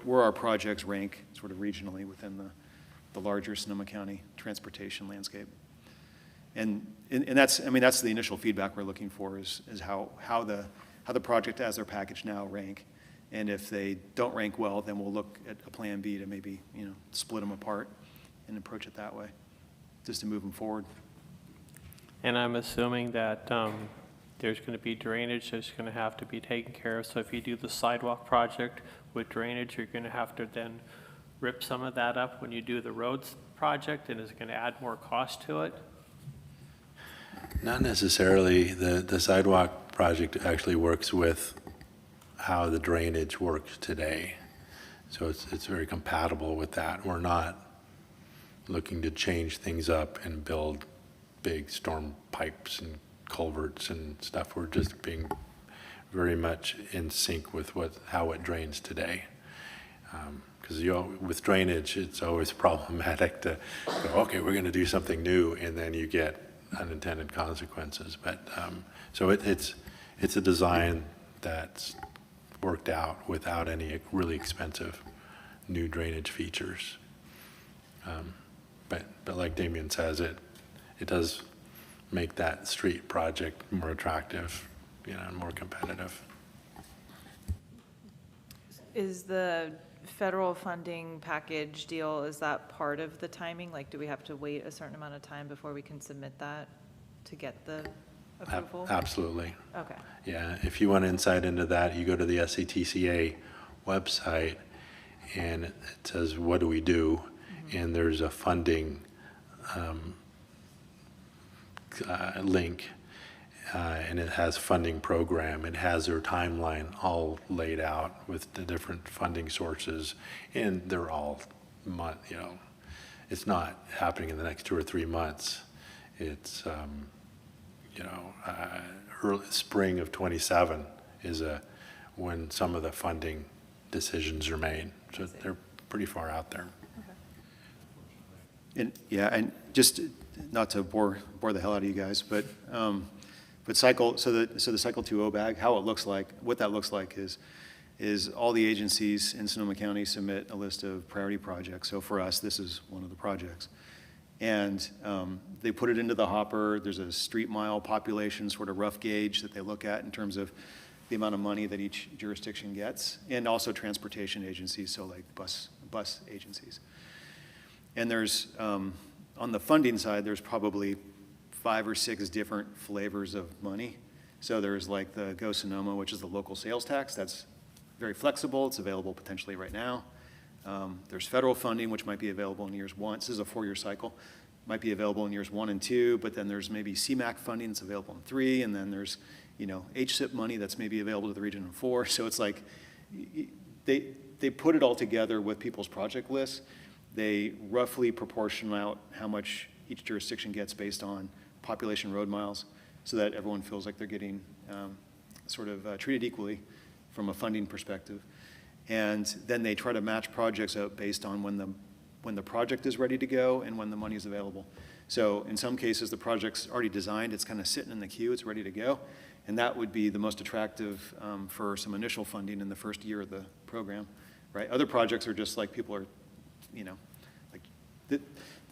our projects rank sort of regionally within the larger Sonoma County transportation landscape. And that's, I mean, that's the initial feedback we're looking for is how the project as they're packaged now rank. And if they don't rank well, then we'll look at a plan B to maybe, split them apart and approach it that way, just to move them forward. And I'm assuming that there's going to be drainage that's going to have to be taken care of. So if you do the sidewalk project with drainage, you're going to have to then rip some of that up when you do the roads project, and is it going to add more cost to it? Not necessarily. The sidewalk project actually works with how the drainage works today. So it's very compatible with that. We're not looking to change things up and build big storm pipes and culverts and stuff. We're just being very much in sync with how it drains today. Because with drainage, it's always problematic to go, okay, we're going to do something new, and then you get unintended consequences. But so it's a design that's worked out without any really expensive new drainage features. But like Damien says, it does make that street project more attractive, and more competitive. Is the federal funding package deal, is that part of the timing? Like, do we have to wait a certain amount of time before we can submit that to get the approval? Absolutely. Okay. Yeah, if you want insight into that, you go to the SCTCA website, and it says, what do we do? And there's a funding link, and it has funding program. It has their timeline all laid out with the different funding sources, and they're all, it's not happening in the next 2 or 3 months. It's, early spring of 27 is when some of the funding decisions are made. So they're pretty far out there. And just not to bore the hell out of you guys, but cycle, so the Cycle 2 OBAG, how it looks like, what that looks like is all the agencies in Sonoma County submit a list of priority projects. So for us, this is one of the projects. And they put it into the hopper. There's a street mile population sort of rough gauge that they look at in terms of the amount of money that each jurisdiction gets, and also transportation agencies, so like bus agencies. And there's, on the funding side, there's probably 5 or 6 different flavors of money. So there's like the Go Sonoma, which is the local sales tax. That's very flexible. It's available potentially right now. There's federal funding, which might be available in years 1. This is a 4-year cycle. Might be available in years 1 and 2, but then there's maybe CMAQ funding that's available in 3, and then there's, HSIP money that's maybe available to the region in 4. So it's like, they put it all together with people's project lists. They roughly proportion out how much each jurisdiction gets based on population road miles, so that everyone feels like they're getting treated equally from a funding perspective. And then they try to match projects out based on when the project is ready to go and when the money is available. So in some cases, the project's already designed, it's kind of sitting in the queue, it's ready to go. And that would be the most attractive for some initial funding in the first year of the program, right? Other projects are just like people are,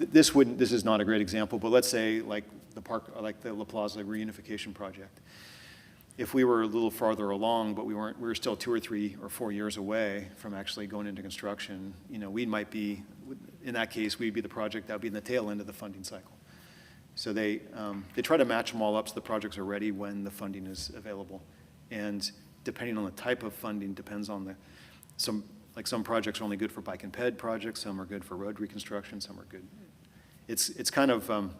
this is not a great example, but let's say like the La Plaza reunification project. If we were a little farther along, but we were still 2 or 3 or 4 years away from actually going into construction, we might be, in that case, we'd be the project that would be in the tail end of the funding cycle. So they try to match them all up so the projects are ready when the funding is available. And depending on the type of funding, depends on some projects are only good for bike and ped projects, some are good for road reconstruction, some are good. It's kind of,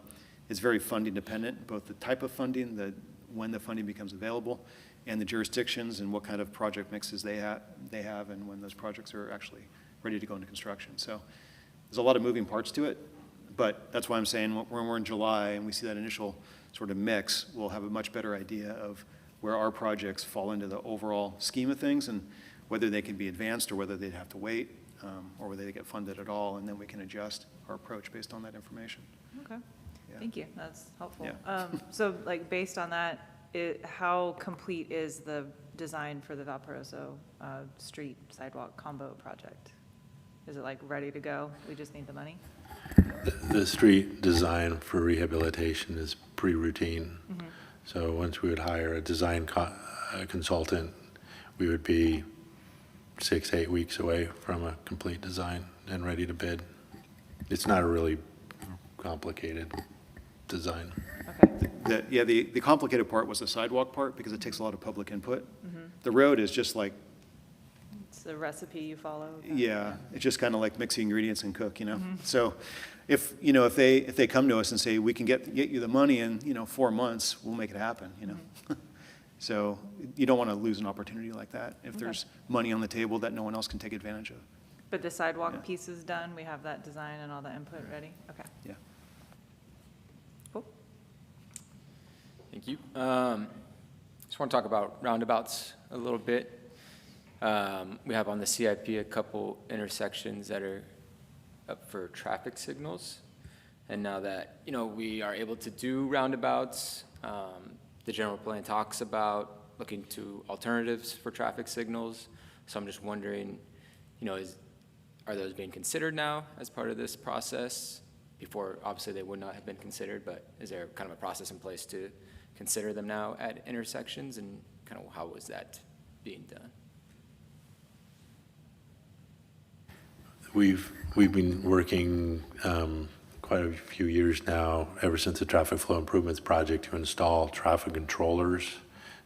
it's very funding dependent, both the type of funding, when the funding becomes available, and the jurisdictions and what kind of project mixes they have, and when those projects are actually ready to go into construction. So there's a lot of moving parts to it, but that's why I'm saying when we're in July and we see that initial sort of mix, we'll have a much better idea of where our projects fall into the overall scheme of things, and whether they can be advanced or whether they'd have to wait, or whether they get funded at all, and then we can adjust our approach based on that information. Okay. Yeah. Thank you, that's helpful. Yeah. So like based on that, how complete is the design for the Valparaiso street sidewalk combo project? Is it like ready to go? We just need the money? The street design for rehabilitation is pretty routine. So once we would hire a design consultant, we would be 6 to 8 weeks away from a complete design and ready to bid. It's not a really complicated design. Okay. The complicated part was the sidewalk part, because it takes a lot of public input. The road is just like, It's the recipe you follow. yeah, it's just kind of like mix the ingredients and cook, you know? So if, you know, if they come to us and say, we can get you the money in, 4 months, we'll make it happen, you know? So you don't want to lose an opportunity like that if there's money on the table that no one else can take advantage of. But the sidewalk Yeah. piece is done, we have that design and all the input ready? Okay. Yeah. Cool. Thank you. Just want to talk about roundabouts a little bit. We have on the CIP a couple intersections that are up for traffic signals. And now that, we are able to do roundabouts, the general plan talks about looking to alternatives for traffic signals. So I'm just wondering, are those being considered now as part of this process? Before, obviously, they would not have been considered, but is there kind of a process in place to consider them now at intersections, and kind of how was that being done? We've been working quite a few years now, ever since the Traffic Flow Improvements Project, to install traffic controllers.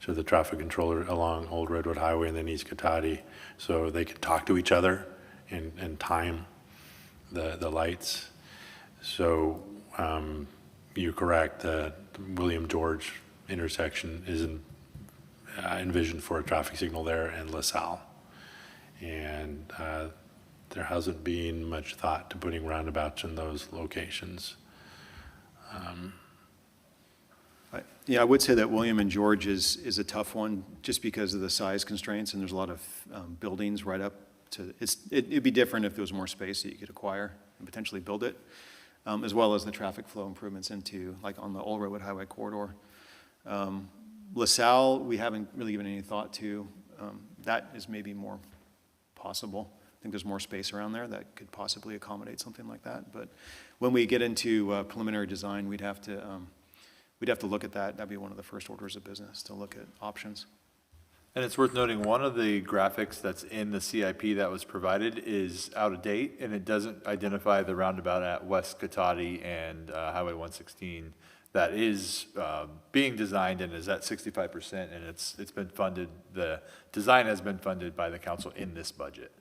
So the traffic controller along Old Redwood Highway and then East Cotati, so they can talk to each other and time the lights. So you're correct, the William George intersection is envisioned for a traffic signal there, and LaSalle. And there hasn't been much thought to putting roundabouts in those locations. I would say that William and George is a tough one, just because of the size constraints, and there's a lot of buildings right up to, it'd be different if there was more space that you could acquire and potentially build it, as well as the traffic flow improvements into, like on the Old Redwood Highway corridor. LaSalle, we haven't really given any thought to. That is maybe more possible. I think there's more space around there that could possibly accommodate something like that. But when we get into preliminary design, we'd have to look at that. That'd be one of the first orders of business, to look at options. And it's worth noting, one of the graphics that's in the CIP that was provided is out of date, and it doesn't identify the roundabout at West Cotati and Highway 116 that is being designed and is at 65%, and it's been funded, the design has been funded by the council in this budget.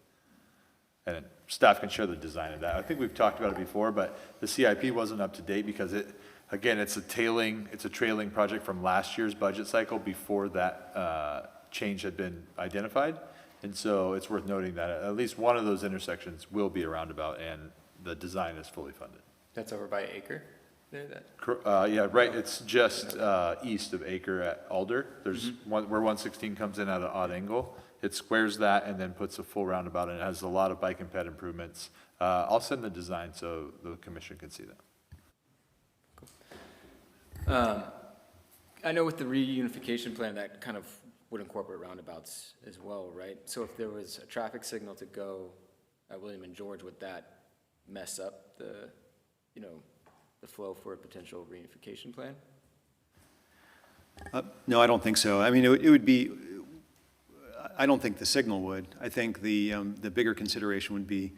And staff can share the design of that. I think we've talked about it before, but the CIP wasn't up to date because it's a trailing project from last year's budget cycle before that change had been identified. And so it's worth noting that at least one of those intersections will be a roundabout, and the design is fully funded. That's over by Acre there? Yeah, right, it's just east of Acre at Alder. There's one where 116 comes in at an odd angle. It squares that and then puts a full roundabout, and it has a lot of bike and ped improvements. I'll send the design so the commission can see that. I know with the reunification plan, that kind of would incorporate roundabouts as well, right? So if there was a traffic signal to go at William and George, would that mess up the flow for a potential reunification plan? No, I don't think so. I mean, it would be, I don't think the signal would. I think the bigger consideration would be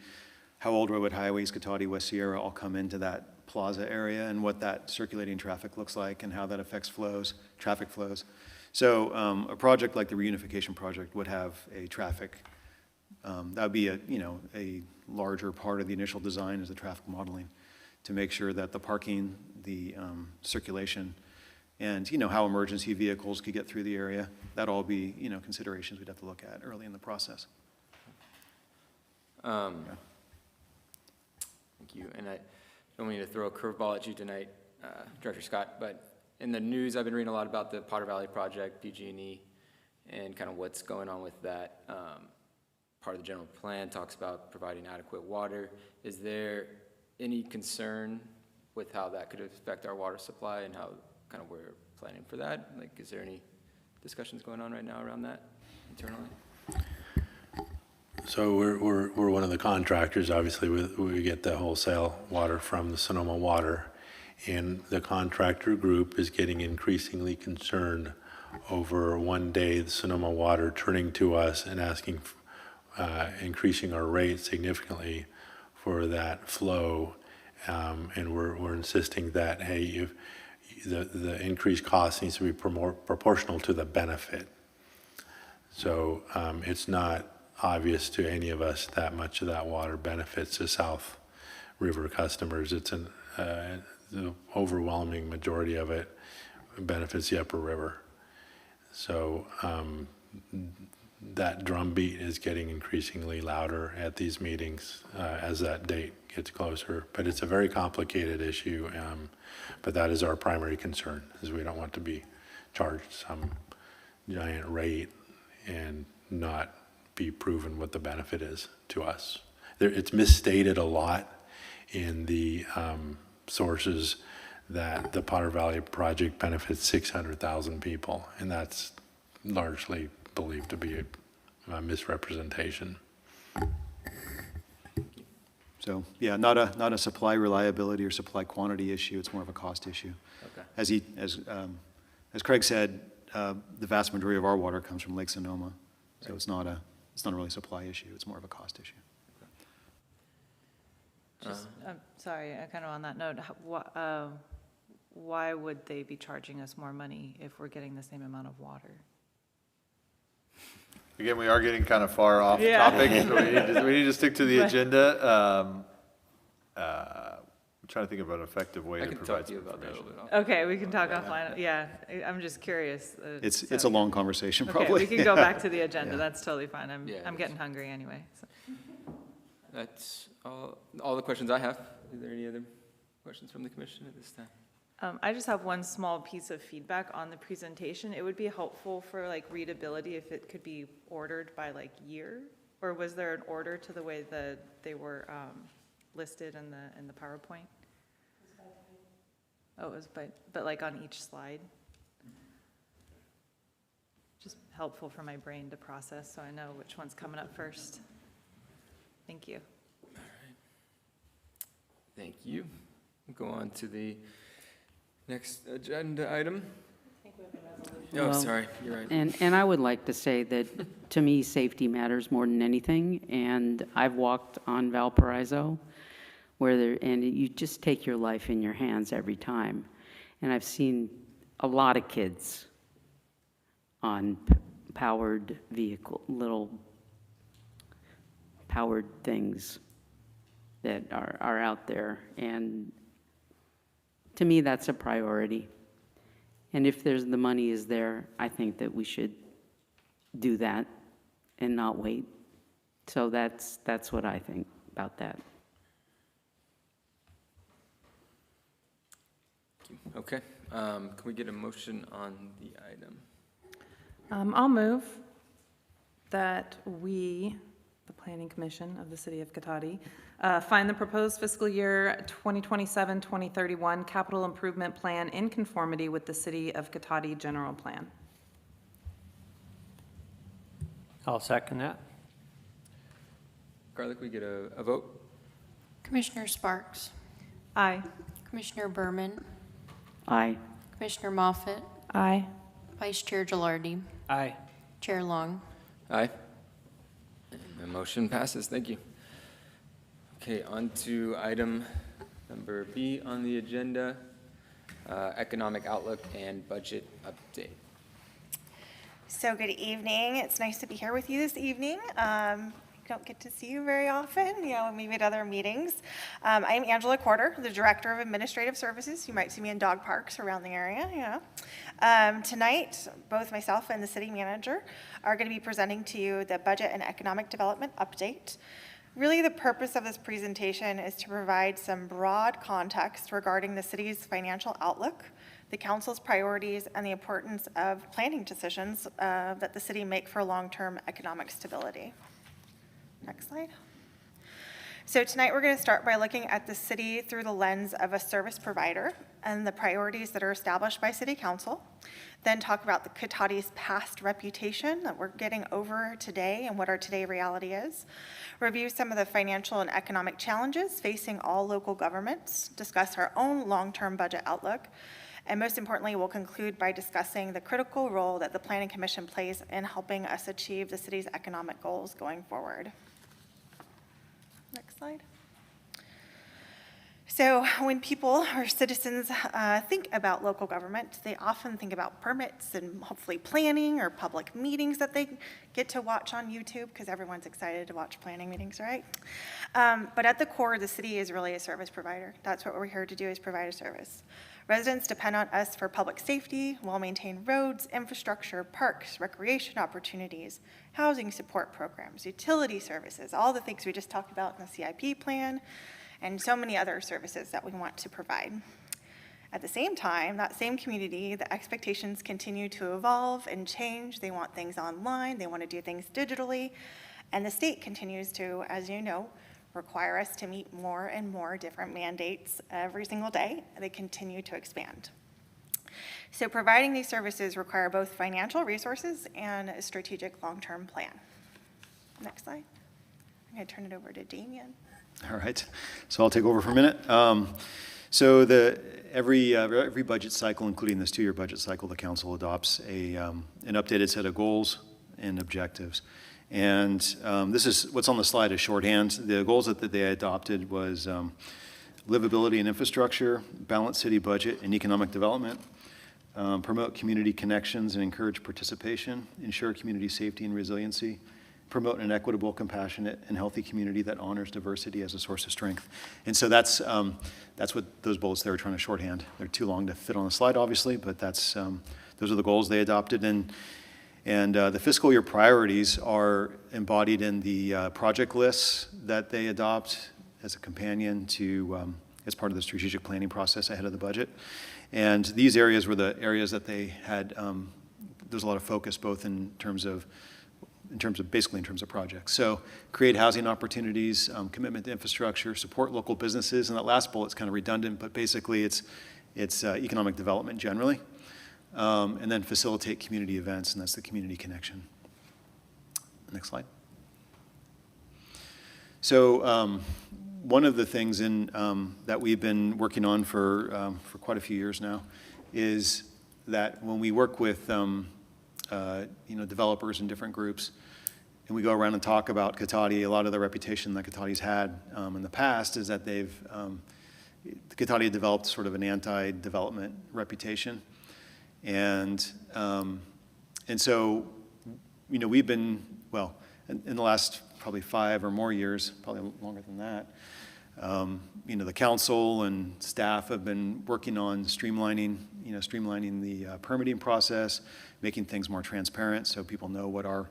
how Old Redwood Highway, East Cotati, West Sierra all come into that plaza area, and what that circulating traffic looks like, and how that affects traffic flows. So a project like the reunification project would have a traffic, that would be a larger part of the initial design, is the traffic modeling, to make sure that the parking, the circulation, and how emergency vehicles could get through the area, that'd all be considerations we'd have to look at early in the process. Thank you. And I don't mean to throw a curveball at you tonight, Director Scott, but in the news, I've been reading a lot about the Potter Valley Project, PG&E, and kind of what's going on with that. Part of the general plan talks about providing adequate water. Is there any concern with how that could affect our water supply and how kind of we're planning for that? Like, is there any discussions going on right now around that internally? So we're one of the contractors, obviously, we get the wholesale water from the Sonoma Water. And the contractor group is getting increasingly concerned over one day the Sonoma Water turning to us and asking, increasing our rate significantly for that flow. And we're insisting that, hey, if the increased cost needs to be proportional to the benefit. So it's not obvious to any of us that much of that water benefits the South River customers. It's the overwhelming majority of it benefits the Upper River. So that drumbeat is getting increasingly louder at these meetings as that date gets closer. But it's a very complicated issue. But that is our primary concern, is we don't want to be charged some giant rate and not be proven what the benefit is to us. It's misstated a lot in the sources that the Potter Valley project benefits 600,000 people, and that's largely believed to be a misrepresentation. So, yeah, not a supply reliability or supply quantity issue, it's more of a cost issue. Okay. As Craig said, the vast majority of our water comes from Lake Sonoma, so it's not really a supply issue, it's more of a cost issue. Just, sorry, kind of on that note, why would they be charging us more money if we're getting the same amount of water? Again, we are getting kind of far off Yeah. topic, so we need to stick to the agenda. I'm trying to think of an effective way I to can provide talk to you some about that a information. little bit. Okay, we can talk offline, yeah, I'm just curious. It's a long conversation, Okay, probably. we can go back to the agenda, Yeah. that's totally fine, Yeah, I'm getting hungry anyway, so. That's all the questions I have. Is there any other questions from the commission at this time? I just have one small piece of feedback on the presentation. It would be helpful for like readability if it could be ordered by like year, or was there an order to the way that they were listed in the PowerPoint? Oh, it was but like on each slide? Just helpful for my brain to process so I know which one's coming up first. Thank you. Thank you. We'll go on to the next agenda item. Oh, Well, sorry, you're right. And I would like to say that, to me, safety matters more than anything, and I've walked on Valparaiso, and you just take your life in your hands every time. And I've seen a lot of kids on powered little powered things that are out there, and to me, that's a priority. And if the money is there, I think that we should do that and not wait. So that's what I think about that. Okay, can we get a motion on the item? I'll move that we, the Planning Commission of the City of Cotati, find the proposed fiscal year 2027-2031 capital improvement plan in conformity with the City of Cotati general plan. I'll second that. Carla, can we get a vote? Commissioner Sparks, Aye. Commissioner Berman, Aye. Commissioner Moffett, Aye. Vice Chair Gilardi, Aye. Chair Long. Aye. And the motion passes, thank you. Okay, on to item number B on the agenda, economic outlook and budget update. So good evening. It's nice to be here with you this evening. Don't get to see you very often, when we meet at other meetings. I'm Angela Corder, the Director of Administrative Services. You might see me in dog parks around the area, Tonight, both myself and the city manager are going to be presenting to you the budget and economic development update. Really, the purpose of this presentation is to provide some broad context regarding the city's financial outlook, the council's priorities, and the importance of planning decisions that the city make for long-term economic stability. Next slide. So tonight we're going to start by looking at the city through the lens of a service provider and the priorities that are established by City Council. Then talk about the Cotati's past reputation that we're getting over today and what our today reality is. Review some of the financial and economic challenges facing all local governments. Discuss our own long-term budget outlook. And most importantly, we'll conclude by discussing the critical role that the Planning Commission plays in helping us achieve the city's economic goals going forward. Next slide. So when people or citizens think about local government, they often think about permits and hopefully planning or public meetings that they get to watch on YouTube, because everyone's excited to watch planning meetings, right? But at the core, the city is really a service provider. That's what we're here to do, is provide a service. Residents depend on us for public safety, well-maintained roads, infrastructure, parks, recreation opportunities, housing support programs, utility services, all the things we just talked about in the CIP plan, and so many other services that we want to provide. At the same time, that same community, the expectations continue to evolve and change. They want things online, they want to do things digitally, and the state continues to, as you know, require us to meet more and more different mandates every single day. They continue to expand. So providing these services require both financial resources and a strategic long-term plan. Next slide. I'm going to turn it over to Damien. All right, so I'll take over for a minute. So every budget cycle, including this 2-year budget cycle, the council adopts an updated set of goals and objectives. And this is what's on the slide is shorthand. The goals that they adopted was livability and infrastructure, balanced city budget and economic development, promote community connections and encourage participation, ensure community safety and resiliency, promote an equitable, compassionate, and healthy community that honors diversity as a source of strength. And so that's what those bullets they were trying to shorthand. They're too long to fit on the slide, obviously, but those are the goals they adopted. And the fiscal year priorities are embodied in the project lists that they adopt as a companion to, as part of the strategic planning process ahead of the budget. And these areas were the areas that they had, there's a lot of focus both in terms of projects. So create housing opportunities, commitment to infrastructure, support local businesses, and that last bullet's kind of redundant, but basically it's economic development generally. And then facilitate community events, and that's the community connection. Next slide. So one of the things that we've been working on for quite a few years now is that when we work with developers and different groups, and we go around and talk about Cotati, a lot of the reputation that Cotati's had in the past is that Cotati developed sort of an anti-development reputation. And so, we've been, in the last probably 5 or more years, probably longer than that, the council and staff have been working on streamlining the permitting process, making things more transparent so people know what our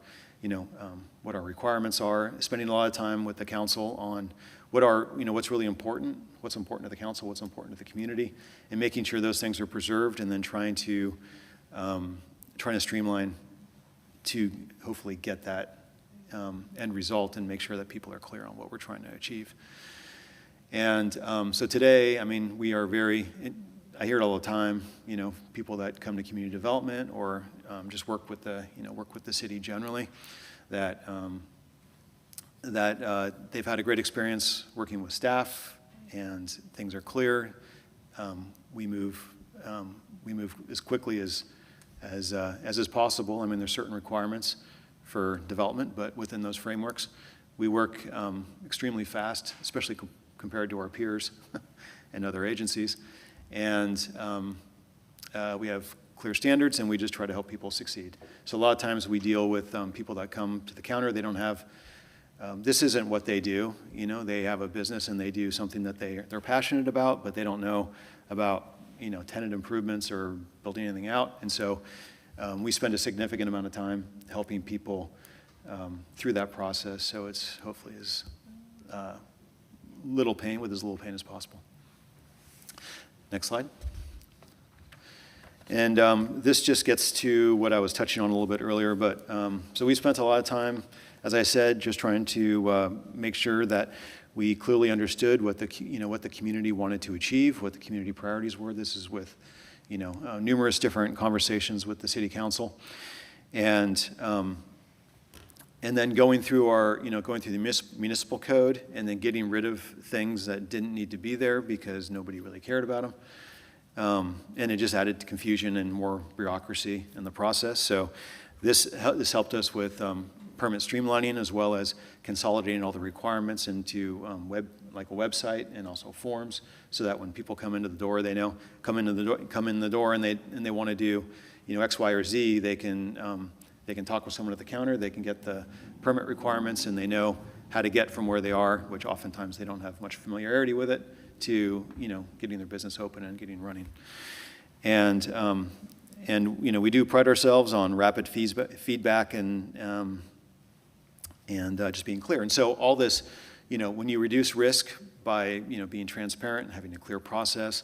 requirements are, spending a lot of time with the council on what's really important, what's important to the council, what's important to the community, and making sure those things are preserved, and then trying to streamline to hopefully get that end result and make sure that people are clear on what we're trying to achieve. And so today, we are I hear it all the time, people that come to community development or just work with the city generally, that they've had a great experience working with staff and things are clear. We move as quickly as is possible. There's certain requirements for development, but within those frameworks, we work extremely fast, especially compared to our peers and other agencies. And we have clear standards, and we just try to help people succeed. So a lot of times we deal with people that come to the counter. They don't have, this isn't what they do. They have a business and they do something that they're passionate about, but they don't know about, tenant improvements or building anything out. And so we spend a significant amount of time helping people through that process. So it's hopefully as little pain as possible. Next slide. And this just gets to what I was touching on a little bit earlier, but so we spent a lot of time, as I said, just trying to make sure that we clearly understood what the community wanted to achieve, what the community priorities were. This is with, numerous different conversations with the city council. And then going through the municipal code and then getting rid of things that didn't need to be there because nobody really cared about them. And it just added confusion and more bureaucracy in the process. So this helped us with permit streamlining as well as consolidating all the requirements into like a website and also forms, so that when people come into the door, they know come in the door and they want to do X, Y, or Z, they can talk with someone at the counter, they can get the permit requirements, and they know how to get from where they are, which oftentimes they don't have much familiarity with it, to getting their business open and getting running. And we do pride ourselves on rapid feedback and just being clear. And so all this, when you reduce risk by being transparent and having a clear process,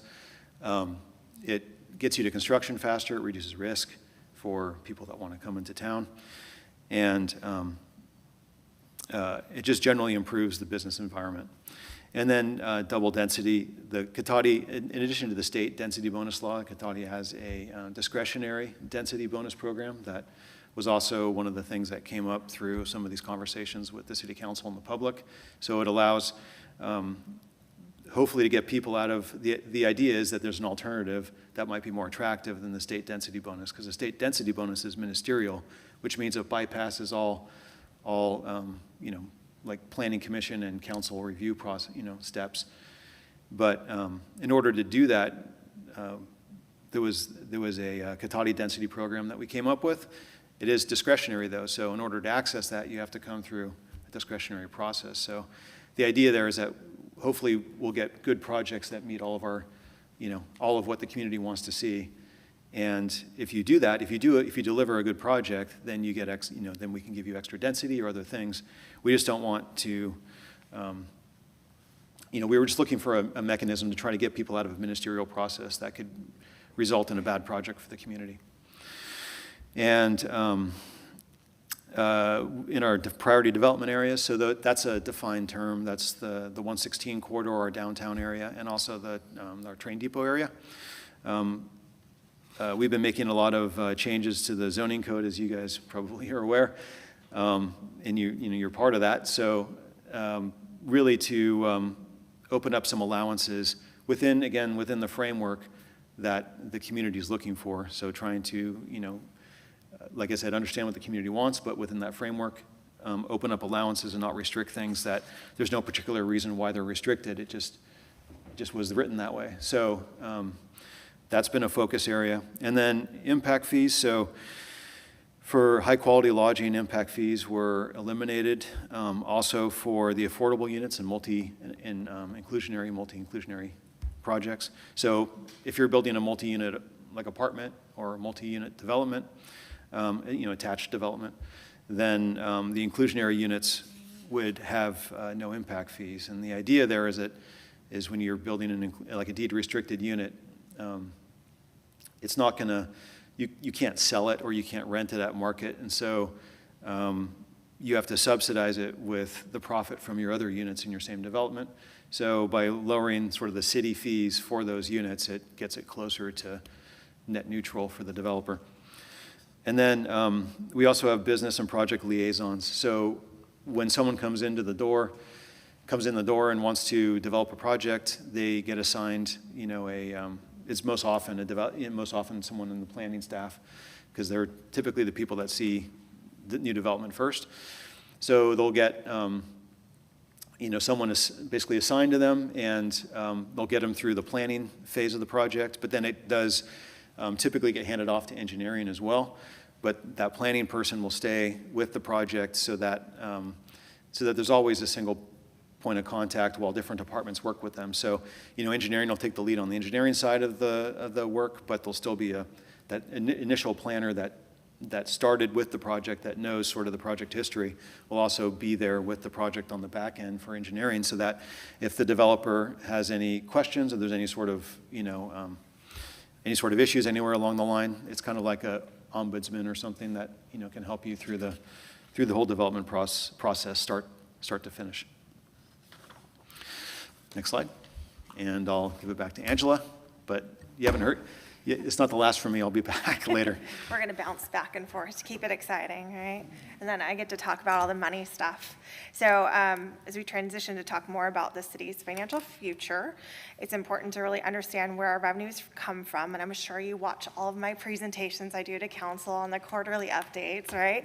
it gets you to construction faster, it reduces risk for people that want to come into town, and it just generally improves the business environment. And then double density, the Cotati, in addition to the state density bonus law, Cotati has a discretionary density bonus program that was also one of the things that came up through some of these conversations with the city council and the public. So it allows, hopefully, to get people out of, the idea is that there's an alternative that might be more attractive than the state density bonus, because the state density bonus is ministerial, which means it bypasses all like planning commission and council review process, steps. But in order to do that, there was a Cotati density program that we came up with. It is discretionary though, so in order to access that, you have to come through a discretionary process. So the idea there is that hopefully we'll get good projects that meet all of our, all of what the community wants to see. And if you do that, if you deliver a good project, then you get then we can give you extra density or other things. We just don't want to, we were just looking for a mechanism to try to get people out of a ministerial process that could result in a bad project for the community. And in our priority development areas, so that's a defined term. That's the 116 corridor, our downtown area, and also our train depot area. We've been making a lot of changes to the zoning code, as you guys probably are aware, and you're part of that. So really to open up some allowances within the framework that the community is looking for. So trying to, like I said, understand what the community wants, but within that framework, open up allowances and not restrict things that there's no particular reason why they're restricted. It just was written that way. So that's been a focus area. And then impact fees. So for high quality lodging, impact fees were eliminated. Also for the affordable units and multi-inclusionary projects. So if you're building a multi-unit like apartment or a multi-unit development, attached development, then the inclusionary units would have no impact fees. And the idea there is when you're building like a deed restricted unit, it's not gonna, you can't sell it or you can't rent it at market, and so you have to subsidize it with the profit from your other units in your same development. So by lowering sort of the city fees for those units, it gets it closer to net neutral for the developer. And then we also have business and project liaisons. So when someone comes in the door and wants to develop a project, they get assigned, it's most often someone in the planning staff, because they're typically the people that see the new development first. So they'll get, someone is basically assigned to them, and they'll get them through the planning phase of the project, but then it does typically get handed off to engineering as well. But that planning person will stay with the project so that there's always a single point of contact while different departments work with them. So, engineering will take the lead on the engineering side of the work, but there'll still be that initial planner that started with the project, that knows sort of the project history, will also be there with the project on the back end for engineering, so that if the developer has any questions or there's any sort of issues anywhere along the line, it's kind of like a ombudsman or something that can help you through the whole development process, start to finish. Next slide, and I'll give it back to Angela. But you haven't Yeah, it's not the last for me. I'll be back later. We're going to bounce back and forth to keep it exciting, right? And then I get to talk about all the money stuff. So as we transition to talk more about the city's financial future, it's important to really understand where our revenues come from. And I'm sure you watch all of my presentations I do to council on the quarterly updates, right?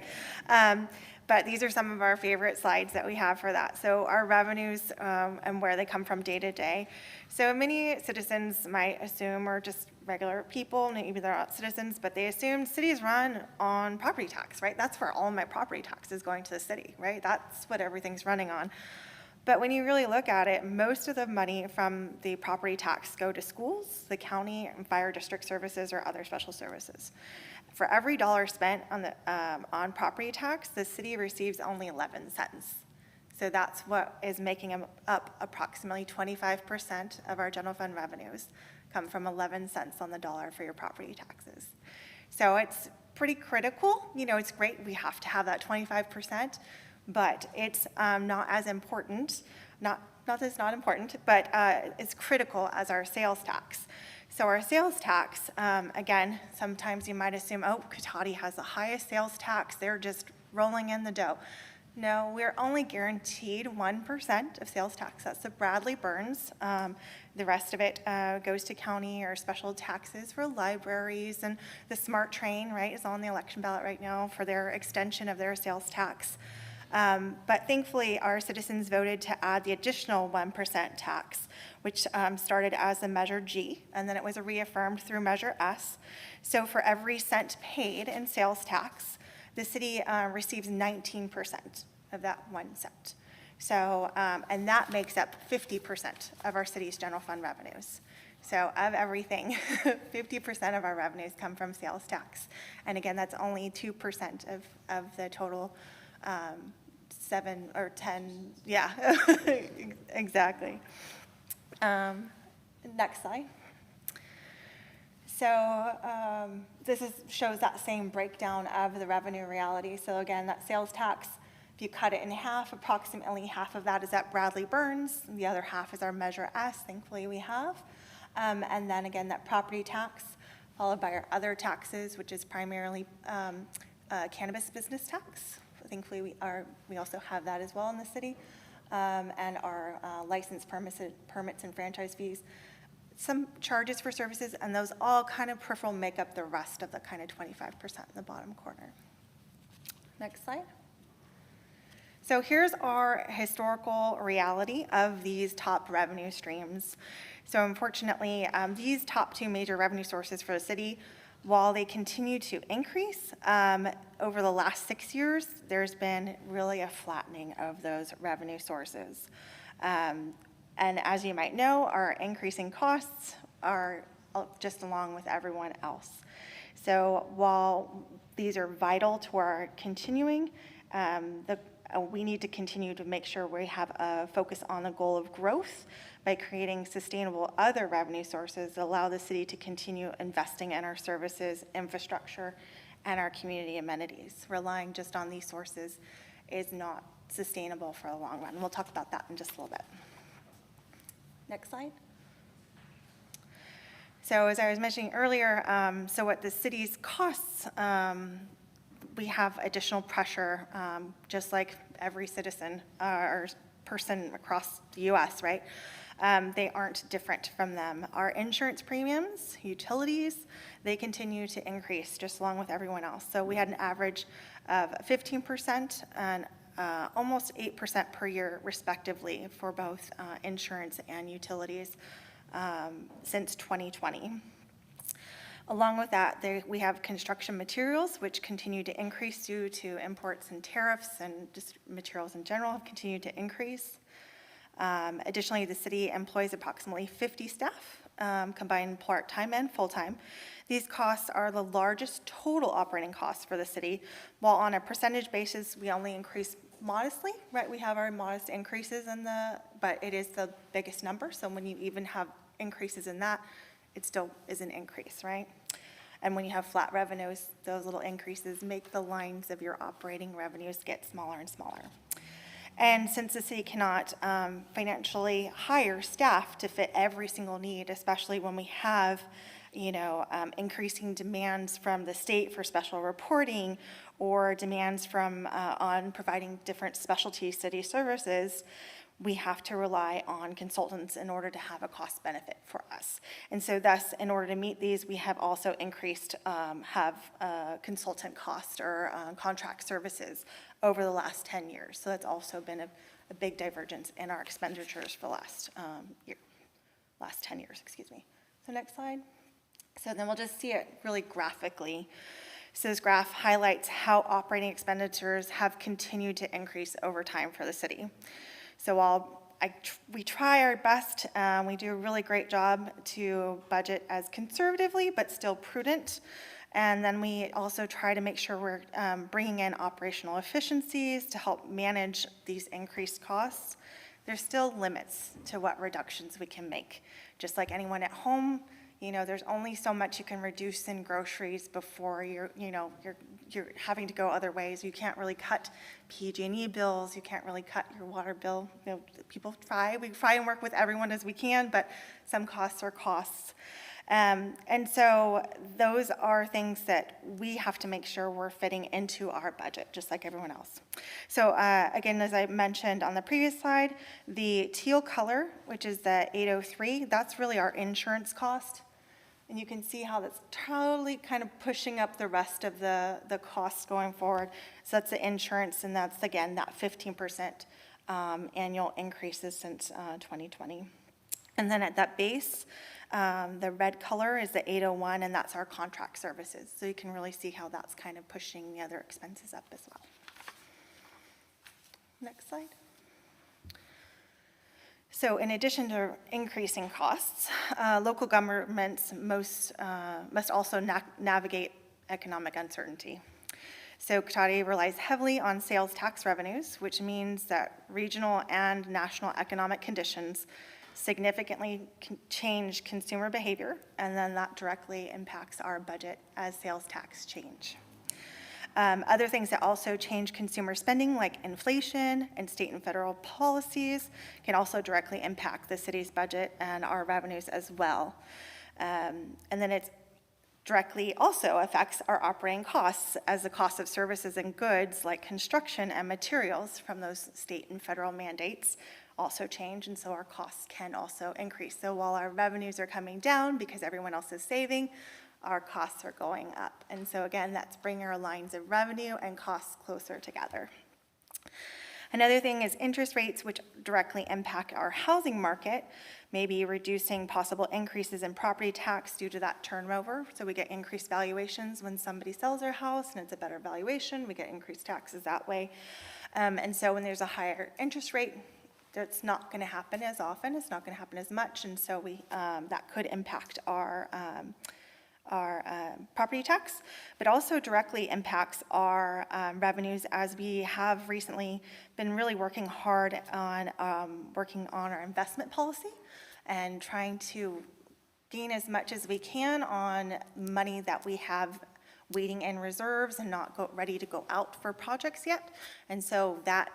But these are some of our favorite slides that we have for that. So our revenues and where they come from day to day. So many citizens might assume, or just regular people, maybe they're not citizens, but they assume cities run on property tax, right? That's where all my property tax is going to the city, right? That's what everything's running on. But when you really look at it, most of the money from the property tax go to schools, the county, and fire district services or other special services. For every dollar spent on property tax, the city receives only 11 cents. So that's what is making up approximately 25% of our general fund revenues come from 11 cents on the dollar for your property taxes. So it's pretty critical. You know, it's great. We have to have that 25%, but it's not as important, not that it's not important, but it's critical as our sales tax. So our sales tax, again, sometimes you might assume, oh, Cotati has the highest sales tax. They're just rolling in the dough. No, we're only guaranteed 1% of sales tax. That's the Bradley Burns. The rest of it goes to county or special taxes for libraries, and the SMART train, right, is on the election ballot right now for their extension of their sales tax. But thankfully, our citizens voted to add the additional 1% tax, which started as a Measure G, and then it was reaffirmed through Measure S. So for every cent paid in sales tax, the city receives 19% of that 1 cent. So, and that makes up 50% of our city's general fund revenues. So of everything, 50% of our revenues come from sales tax. And again, that's only 2% of the total 7 or 10, yeah, exactly. Next slide. So this shows that same breakdown of the revenue reality. So again, that sales tax, if you cut it in half, approximately half of that is at Bradley Burns, and the other half is our Measure S, thankfully we have. And then again, that property tax, followed by our other taxes, which is primarily cannabis business tax. Thankfully, we also have that as well in the city, and our license permits and franchise fees. Some charges for services, and those all kind of peripheral make up the rest of the kind of 25% in the bottom corner. Next slide. So here's our historical reality of these top revenue streams. So unfortunately, these top two major revenue sources for the city, while they continue to increase, over the last 6 years, there's been really a flattening of those revenue sources. And as you might know, our increasing costs are just along with everyone else. So while these are vital to our continuing, we need to continue to make sure we have a focus on the goal of growth by creating sustainable other revenue sources that allow the city to continue investing in our services, infrastructure, and our community amenities. Relying just on these sources is not sustainable for the long run. We'll talk about that in just a little bit. Next slide. So as I was mentioning earlier, so what the city's costs, we have additional pressure, just like every citizen or person across the U.S., right? They aren't different from them. Our insurance premiums, utilities, they continue to increase just along with everyone else. So we had an average of 15% and almost 8% per year respectively for both insurance and utilities since 2020. Along with that, we have construction materials, which continue to increase due to imports and tariffs, and just materials in general have continued to increase. Additionally, the city employs approximately 50 staff, combined part-time and full-time. These costs are the largest total operating costs for the city, while on a percentage basis, we only increase modestly, right? We have our modest increases but it is the biggest number, so when you even have increases in that, it still is an increase, right? And when you have flat revenues, those little increases make the lines of your operating revenues get smaller and smaller. And since the city cannot financially hire staff to fit every single need, especially when we have increasing demands from the state for special reporting or demands from, on providing different specialty city services, we have to rely on consultants in order to have a cost benefit for us. And so thus, in order to meet these, we have also increased, consultant cost or contract services over the last 10 years. So that's also been a big divergence in our expenditures for last 10 years, excuse me. So next slide. So then we'll just see it really graphically. So this graph highlights how operating expenditures have continued to increase over time for the city. So while we try our best, we do a really great job to budget as conservatively, but still prudent. And then we also try to make sure we're bringing in operational efficiencies to help manage these increased costs. There's still limits to what reductions we can make. Just like anyone at home, there's only so much you can reduce in groceries before you're having to go other ways. You can't really cut PG&E bills. You can't really cut your water bill. People try. We try and work with everyone as we can, but some costs are costs. And so those are things that we have to make sure we're fitting into our budget, just like everyone else. So again, as I mentioned on the previous slide, the teal color, which is the 803, that's really our insurance cost. And you can see how that's totally kind of pushing up the rest of the costs going forward. So that's the insurance, and that's, again, that 15% annual increases since 2020. And then at that base, the red color is the 801, and that's our contract services. So you can really see how that's kind of pushing the other expenses up as well. Next slide. So in addition to increasing costs, local governments must also navigate economic uncertainty. So Cotati relies heavily on sales tax revenues, which means that regional and national economic conditions significantly change consumer behavior, and then that directly impacts our budget as sales tax change. Other things that also change consumer spending, like inflation and state and federal policies, can also directly impact the city's budget and our revenues as well. And then it directly also affects our operating costs, as the cost of services and goods like construction and materials from those state and federal mandates also change, and so our costs can also increase. So while our revenues are coming down because everyone else is saving, our costs are going up. And so again, that's bringing our lines of revenue and costs closer together. Another thing is interest rates, which directly impact our housing market, maybe reducing possible increases in property tax due to that turnover. So we get increased valuations when somebody sells their house and it's a better valuation, we get increased taxes that way. And so when there's a higher interest rate, that's not going to happen as often, it's not going to happen as much, and so that could impact our property tax, but also directly impacts our revenues, as we have recently been really working hard on our investment policy and trying to gain as much as we can on money that we have waiting in reserves and not ready to go out for projects yet. And so that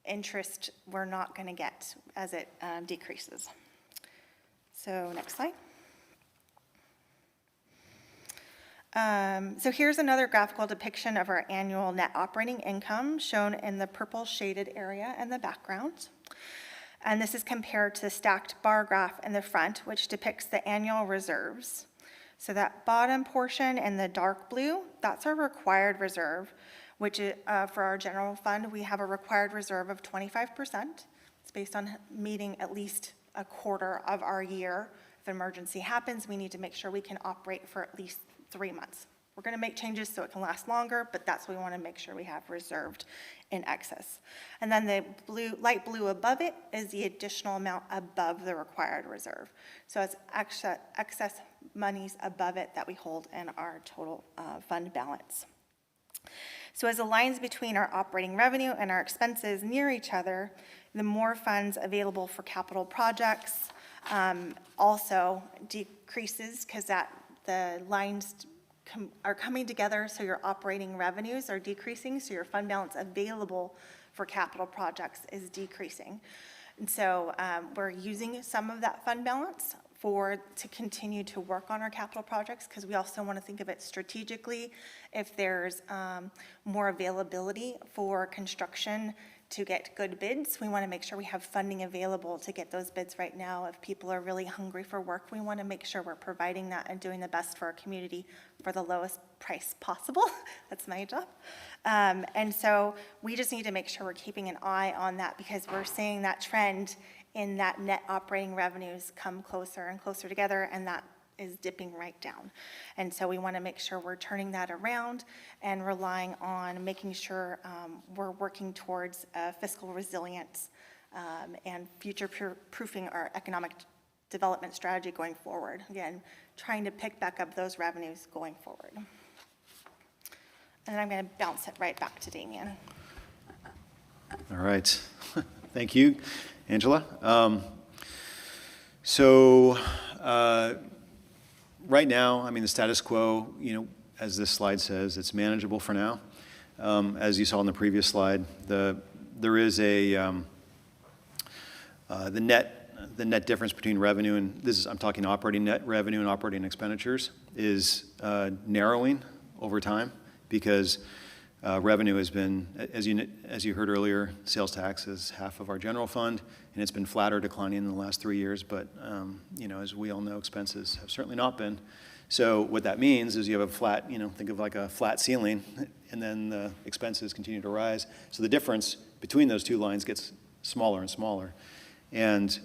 interest we're not going to get as it decreases. So next slide. So here's another graphical depiction of our annual net operating income, shown in the purple shaded area in the background. And this is compared to the stacked bar graph in the front, which depicts the annual reserves. So that bottom portion in the dark blue, that's our required reserve, which is, for our general fund, we have a required reserve of 25%. It's based on meeting at least a quarter of our year. If an emergency happens, we need to make sure we can operate for at least 3 months. We're going to make changes so it can last longer, but that's what we want to make sure we have reserved in excess. And then the light blue above it is the additional amount above the required reserve. So it's excess monies above it that we hold in our total fund balance. So as the lines between our operating revenue and our expenses near each other, the more funds available for capital projects also decreases, because the lines are coming together, so your operating revenues are decreasing, so your fund balance available for capital projects is decreasing. And so we're using some of that fund balance to continue to work on our capital projects, because we also want to think of it strategically. If there's more availability for construction to get good bids, we want to make sure we have funding available to get those bids right now. If people are really hungry for work, we want to make sure we're providing that and doing the best for our community for the lowest price possible. That's my job. And so we just need to make sure we're keeping an eye on that, because we're seeing that trend in that net operating revenues come closer and closer together, and that is dipping right down. And so we want to make sure we're turning that around and relying on making sure we're working towards fiscal resilience and future-proofing our economic development strategy going forward. Again, trying to pick back up those revenues going forward. And I'm going to bounce it right back to Damien. All right. Thank you, Angela. So right now, I mean, the status quo, as this slide says, it's manageable for now. As you saw in the previous slide, there is the net difference between revenue and I'm talking operating net revenue and operating expenditures is narrowing over time, because revenue has been, as you heard earlier, sales tax is half of our general fund, and it's been flat or declining in the last 3 years. But as we all know, expenses have certainly not been. So what that means is you have a flat, think of like a flat ceiling, and then the expenses continue to rise. So the difference between those two lines gets smaller and smaller, and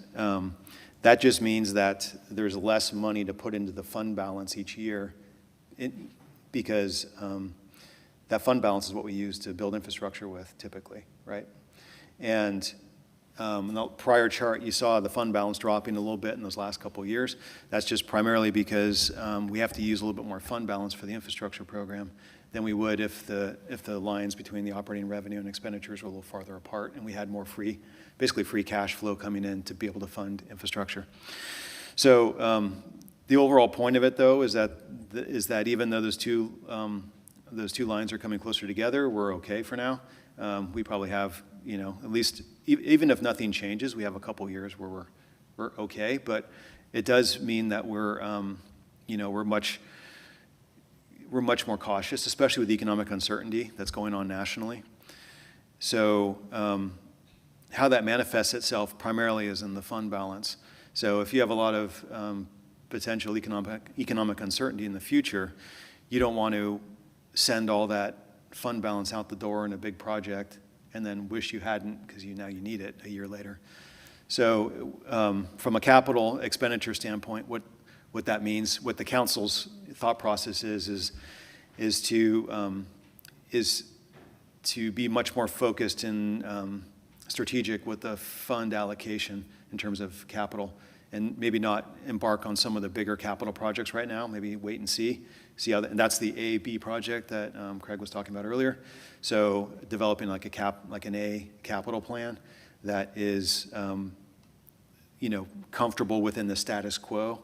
that just means that there's less money to put into the fund balance each year, because that fund balance is what we use to build infrastructure with typically, right? And in the prior chart, you saw the fund balance dropping a little bit in those last couple of years. That's just primarily because we have to use a little bit more fund balance for the infrastructure program than we would if the lines between the operating revenue and expenditures were a little farther apart, and we had more basically free cash flow coming in to be able to fund infrastructure. So the overall point of it, though, is that even though those two lines are coming closer together, we're okay for now. We probably have, at least, even if nothing changes, we have a couple years where we're okay. But it does mean that we're much more cautious, especially with the economic uncertainty that's going on nationally. So how that manifests itself primarily is in the fund balance. So if you have a lot of potential economic uncertainty in the future, you don't want to send all that fund balance out the door in a big project and then wish you hadn't, because now you need it a year later. So from a capital expenditure standpoint, what that means, what the council's thought process is to be much more focused and strategic with the fund allocation in terms of capital, and maybe not embark on some of the bigger capital projects right now. Maybe wait and see how and that's the A-B project that Craig was talking about earlier. So developing like an A capital plan that is comfortable within the status quo,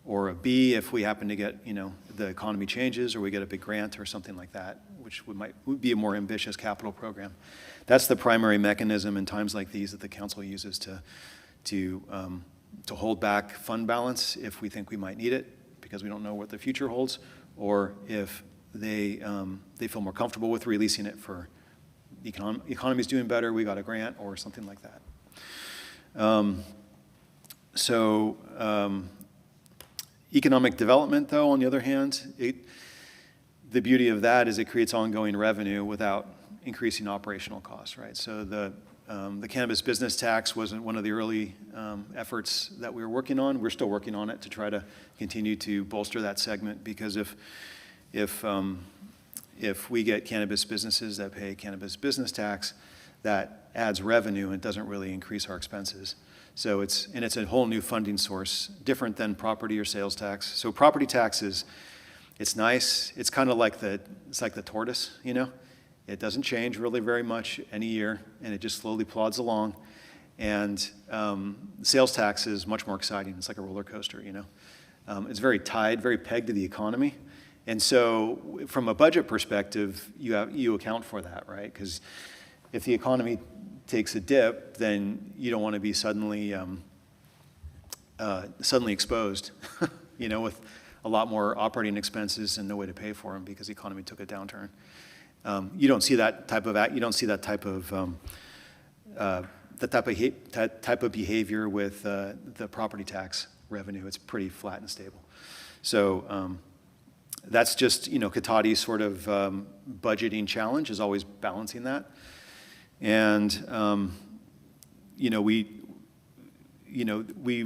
or a B if we happen to get the economy changes or we get a big grant or something like that, which would be a more ambitious capital program. That's the primary mechanism in times like these that the council uses to hold back fund balance if we think we might need it, because we don't know what the future holds, or if they feel more comfortable with releasing it for the economy's doing better, we got a grant or something like that. Economic development, though, on the other hand, the beauty of that is it creates ongoing revenue without increasing operational costs, right? So the cannabis business tax wasn't one of the early efforts that we were working on. We're still working on it to try to continue to bolster that segment, because if we get cannabis businesses that pay cannabis business tax, that adds revenue and doesn't really increase our expenses. So it's a whole new funding source, different than property or sales tax. So property taxes, it's nice. It's kind of like the tortoise, It doesn't change really very much any year, and it just slowly plods along. And sales tax is much more exciting. It's like a roller coaster, It's very tied, very pegged to the economy. And so from a budget perspective, you account for that, right? Because if the economy takes a dip, then you don't want to be suddenly suddenly exposed, you know, with a lot more operating expenses and no way to pay for them because the economy took a downturn. You don't see that type of behavior with the property tax revenue. It's pretty flat and stable. So that's just, you know, Cotati's sort of budgeting challenge is always balancing that. And, you know, we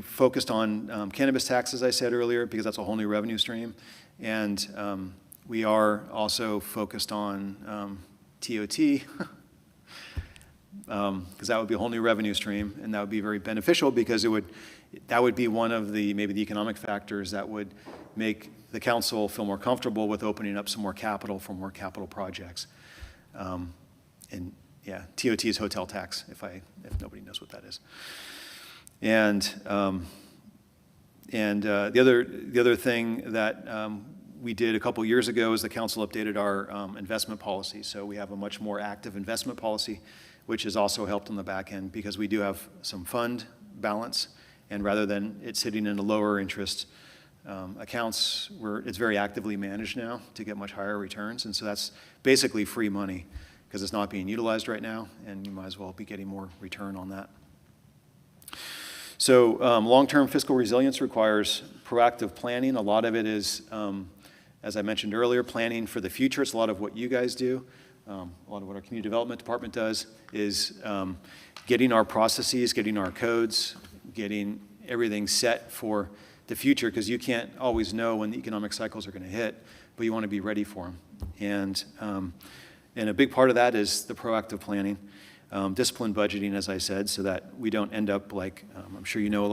focused on cannabis tax, as I said earlier, because that's a whole new revenue stream. And we are also focused on TOT, because that would be a whole new revenue stream, and that would be very beneficial because that would be one of maybe the economic factors that would make the council feel more comfortable with opening up some more capital for more capital projects. And yeah, TOT is hotel tax, if nobody knows what that is. And the other thing that we did a couple years ago is the council updated our investment policy. So we have a much more active investment policy, which has also helped on the back end because we do have some fund balance, and rather than it sitting in a lower interest accounts, it's very actively managed now to get much higher returns. And so that's basically free money because it's not being utilized right now, and you might as well be getting more return on that. So long-term fiscal resilience requires proactive planning. A lot of it is, as I mentioned earlier, planning for the future. It's a lot of what you guys do. A lot of what our community development department does is getting our processes, getting our codes, getting everything set for the future, because you can't always know when the economic cycles are going to hit, but you want to be ready for them. And a big part of that is the proactive planning. Disciplined budgeting, as I said, so that we don't end up like, I'm sure you know,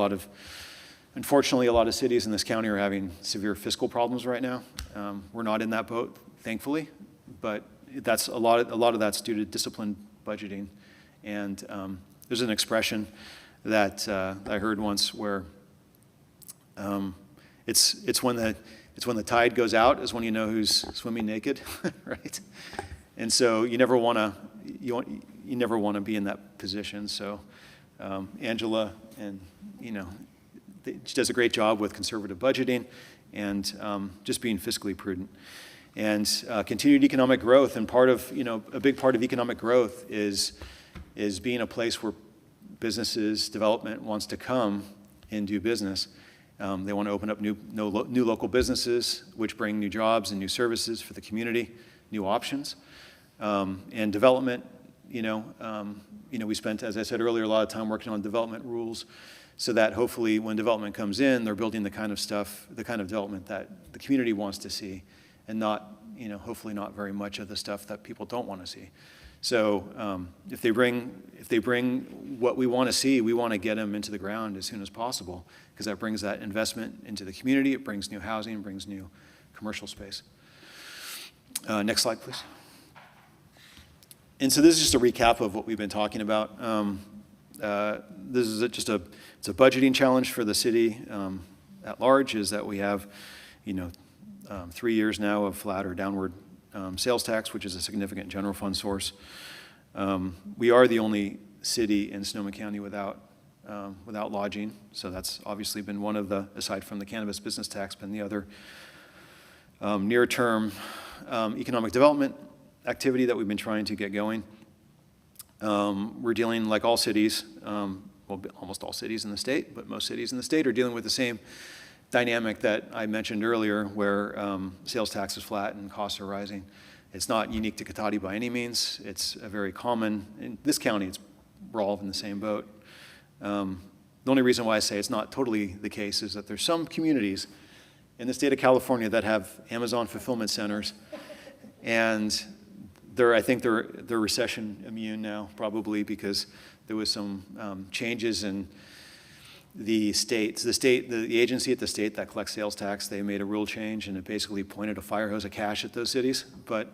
unfortunately, a lot of cities in this county are having severe fiscal problems right now. We're not in that boat, thankfully, but that's a lot of that's due to disciplined budgeting. And there's an expression that I heard once where it's when the tide goes out is when you know who's swimming naked, right? And so you never want to be in that position. So Angela, and she does a great job with conservative budgeting and just being fiscally prudent. And continued economic growth, and a big part of economic growth is being a place where businesses, development wants to come and do business. They want to open up new local businesses, which bring new jobs and new services for the community, new options. And development, we spent, as I said earlier, a lot of time working on development rules so that hopefully when development comes in, they're building the kind of development that the community wants to see, and not, hopefully not very much of the stuff that people don't want to see. So if they bring what we want to see, we want to get them into the ground as soon as possible, because that brings that investment into the community, it brings new housing, it brings new commercial space. Next slide, please. And so this is just a recap of what we've been talking about. This is it's a budgeting challenge for the city at large, is that we have, 3 years now of flat or downward sales tax, which is a significant general fund source. We are the only city in Sonoma County without lodging, so that's obviously been one of the, aside from the cannabis business tax, been the other near-term economic development activity that we've been trying to get going. We're dealing, like all cities, almost all cities in the state, but most cities in the state are dealing with the same dynamic that I mentioned earlier, where sales tax is flat and costs are rising. It's not unique to Cotati by any means. It's a very common, in this county, we're all in the same boat. The only reason why I say it's not totally the case is that there's some communities in the state of California that have Amazon fulfillment centers, and I think they're recession immune now, probably because there was some changes in the states. The agency at the state that collects sales tax, they made a rule change, and it basically pointed a fire hose of cash at those cities. But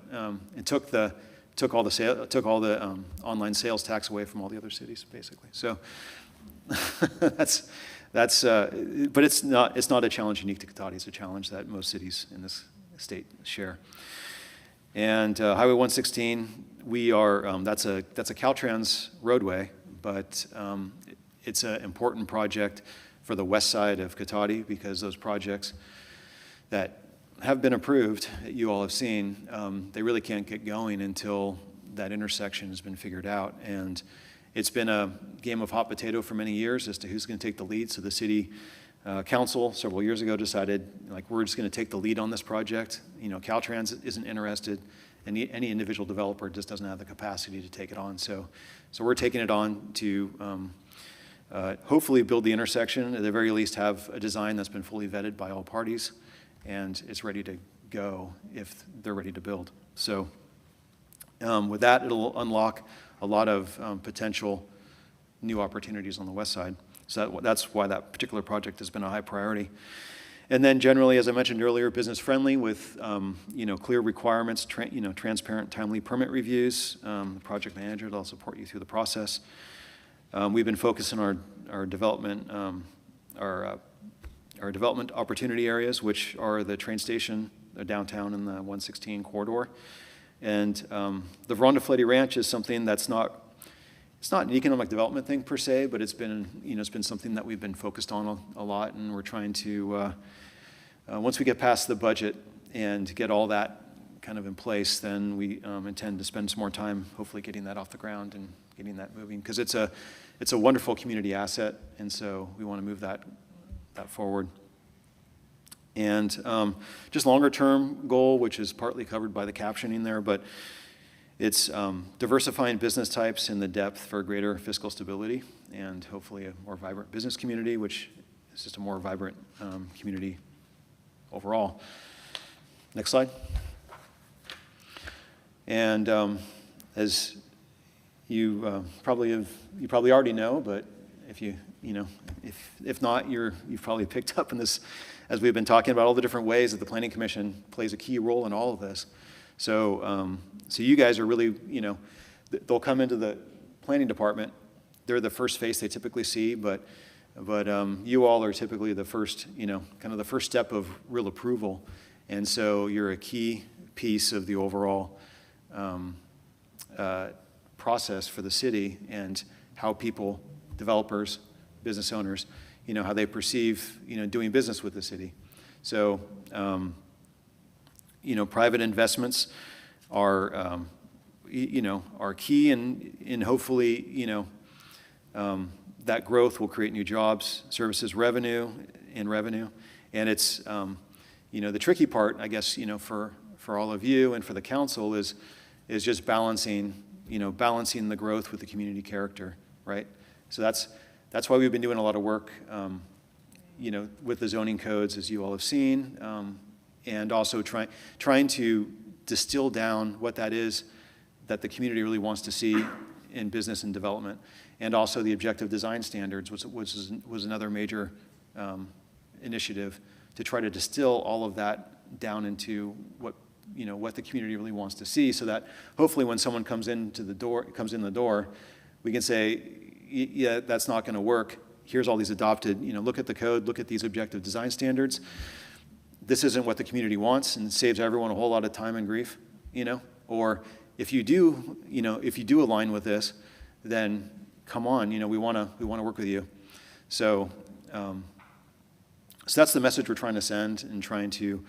it took all the online sales tax away from all the other cities, basically. So that's. But it's not a challenge unique to Cotati. It's a challenge that most cities in this state share. And Highway 116, that's a Caltrans roadway, but it's an important project for the west side of Cotati, because those projects that have been approved, that you all have seen, they really can't get going until that intersection has been figured out. And it's been a game of hot potato for many years as to who's going to take the lead. So the city council several years ago decided, like, we're just going to take the lead on this project. You know, Caltrans isn't interested, and any individual developer just doesn't have the capacity to take it on. So we're taking it on to hopefully build the intersection, at the very least have a design that's been fully vetted by all parties, and it's ready to go if they're ready to build. So with that, it'll unlock a lot of potential new opportunities on the west side. So that's why that particular project has been a high priority. And then generally, as I mentioned earlier, business friendly with clear requirements, transparent, timely permit reviews. The project manager will support you through the process. We've been focusing our development, our development opportunity areas, which are the train station, the downtown, and the 116 corridor. And the Ronda Fletty Ranch is something that's it's not an economic development thing per se, but it's been something that we've been focused on a lot, and we're trying to, once we get past the budget and get all that kind of in place, then we intend to spend some more time hopefully getting that off the ground and getting that moving, because it's a wonderful community asset, and so we want to move that forward. And just longer term goal, which is partly covered by the captioning there, but it's diversifying business types in the depth for greater fiscal stability and hopefully a more vibrant business community, which is just a more vibrant community overall. Next slide. And as you probably already know, but if not, you've probably picked up in this, as we've been talking about all the different ways that the Planning Commission plays a key role in all of this. So you guys are really, they'll come into the planning department. They're the first face they typically see, but you all are typically the first, kind of the first step of real approval. And so you're a key piece of the overall process for the city and how people, developers, business owners, how they perceive, doing business with the city. So, private investments are, are key, and hopefully, that growth will create new jobs, services, revenue. And it's, the tricky part, I guess, for all of you and for the council is just balancing the growth with the community character, right? So that's why we've been doing a lot of work, with the zoning codes, as you all have seen, and also trying to distill down what that is that the community really wants to see in business and development, and also the objective design standards, which was another major initiative to try to distill all of that down into what the community really wants to see, so that hopefully when someone comes in the door, we can say, yeah, that's not going to work. Here's all these adopted, look at the code, look at these objective design standards. This isn't what the community wants, and it saves everyone a whole lot of time and grief, Or if you do align with this, then come on, we want to work with you. So, so that's the message we're trying to send, and trying to,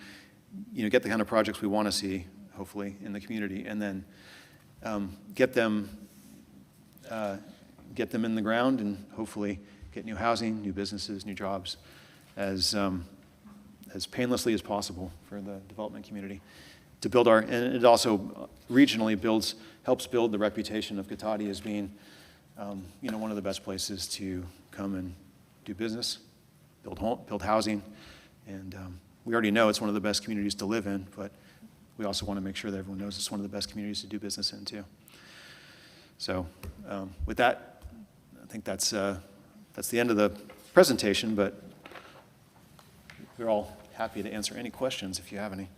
get the kind of projects we want to see, hopefully, in the community, and then get them in the ground, and hopefully get new housing, new businesses, new jobs, as painlessly as possible for the development community. To build and it also regionally helps build the reputation of Cotati as being, one of the best places to come and do business, build housing, and we already know it's one of the best communities to live in, but we also want to make sure that everyone knows it's one of the best communities to do business in too. So with that, I think that's the end of the presentation, but we're all happy to answer any questions if you have any.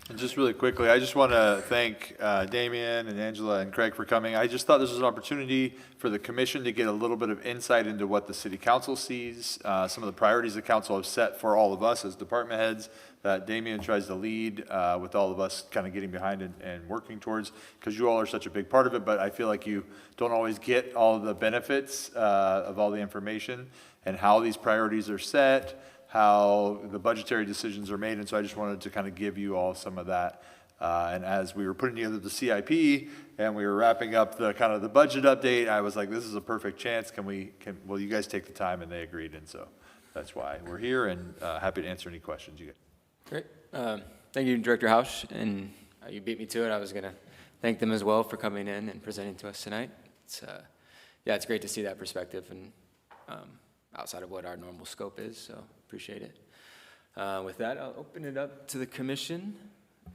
And just really quickly, I just want to thank Damian and Angela and Craig for coming. I just thought this was an opportunity for the commission to get a little bit of insight into what the city council sees, some of the priorities the council have set for all of us as department heads that Damian tries to lead with all of us kind of getting behind and working towards, because you all are such a big part of it, but I feel like you don't always get all the benefits of all the information and how these priorities are set, how the budgetary decisions are made, and so I just wanted to kind of give you all some of that. And as we were putting together the CIP and we were wrapping up the kind of the budget update, I was like, this is a perfect chance. Will you guys take the time? And they agreed, and so that's why we're here, and happy to answer any questions you get. Great. Thank you, Director Hausch, and you beat me to it. I was going to thank them as well for coming in and presenting to us tonight. It's great to see that perspective and outside of what our normal scope is, so appreciate it. With that, I'll open it up to the commission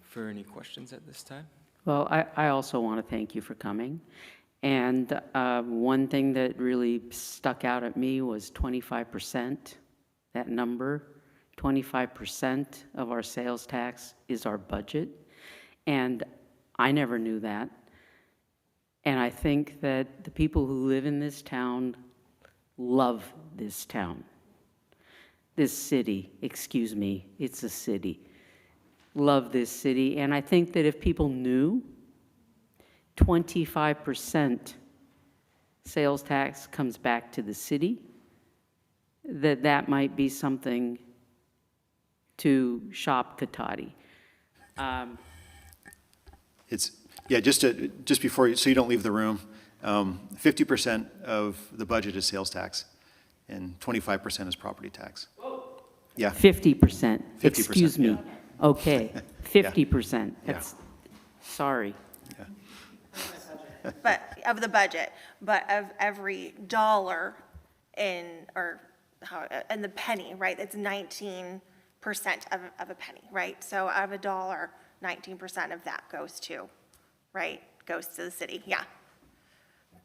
for any questions at this time. Well, I also want to thank you for coming. And one thing that really stuck out at me was 25%, that number. 25% of our sales tax is our budget. And I never knew that. And I think that the people who live in this town love this town. This city, excuse me, it's a city. Love this city. And I think that if people knew 25% sales tax comes back to the city, that might be something to shop Cotati. Just before you, so you don't leave the room, 50% of the budget is sales tax, and 25% is property tax. Yeah. 50%. Excuse me. yeah. Okay, 50%. That's, sorry. But of the budget, but of every dollar in the penny, right? It's 19% of a penny, right? So of a dollar, 19% of that goes to, right? Goes to the city. Yeah.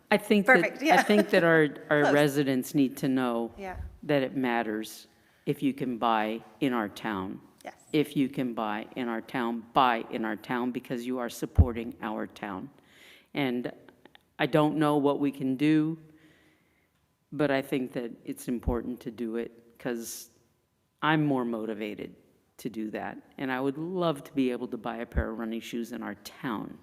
I think Perfect, yeah. I think that our Close. residents need to know Yeah. that it matters if you can buy in our town. Yes. If you can buy in our town, buy in our town, because you are supporting our town. And I don't know what we can do, but I think that it's important to do it, because I'm more motivated to do that. And I would love to be able to buy a pair of running shoes in our town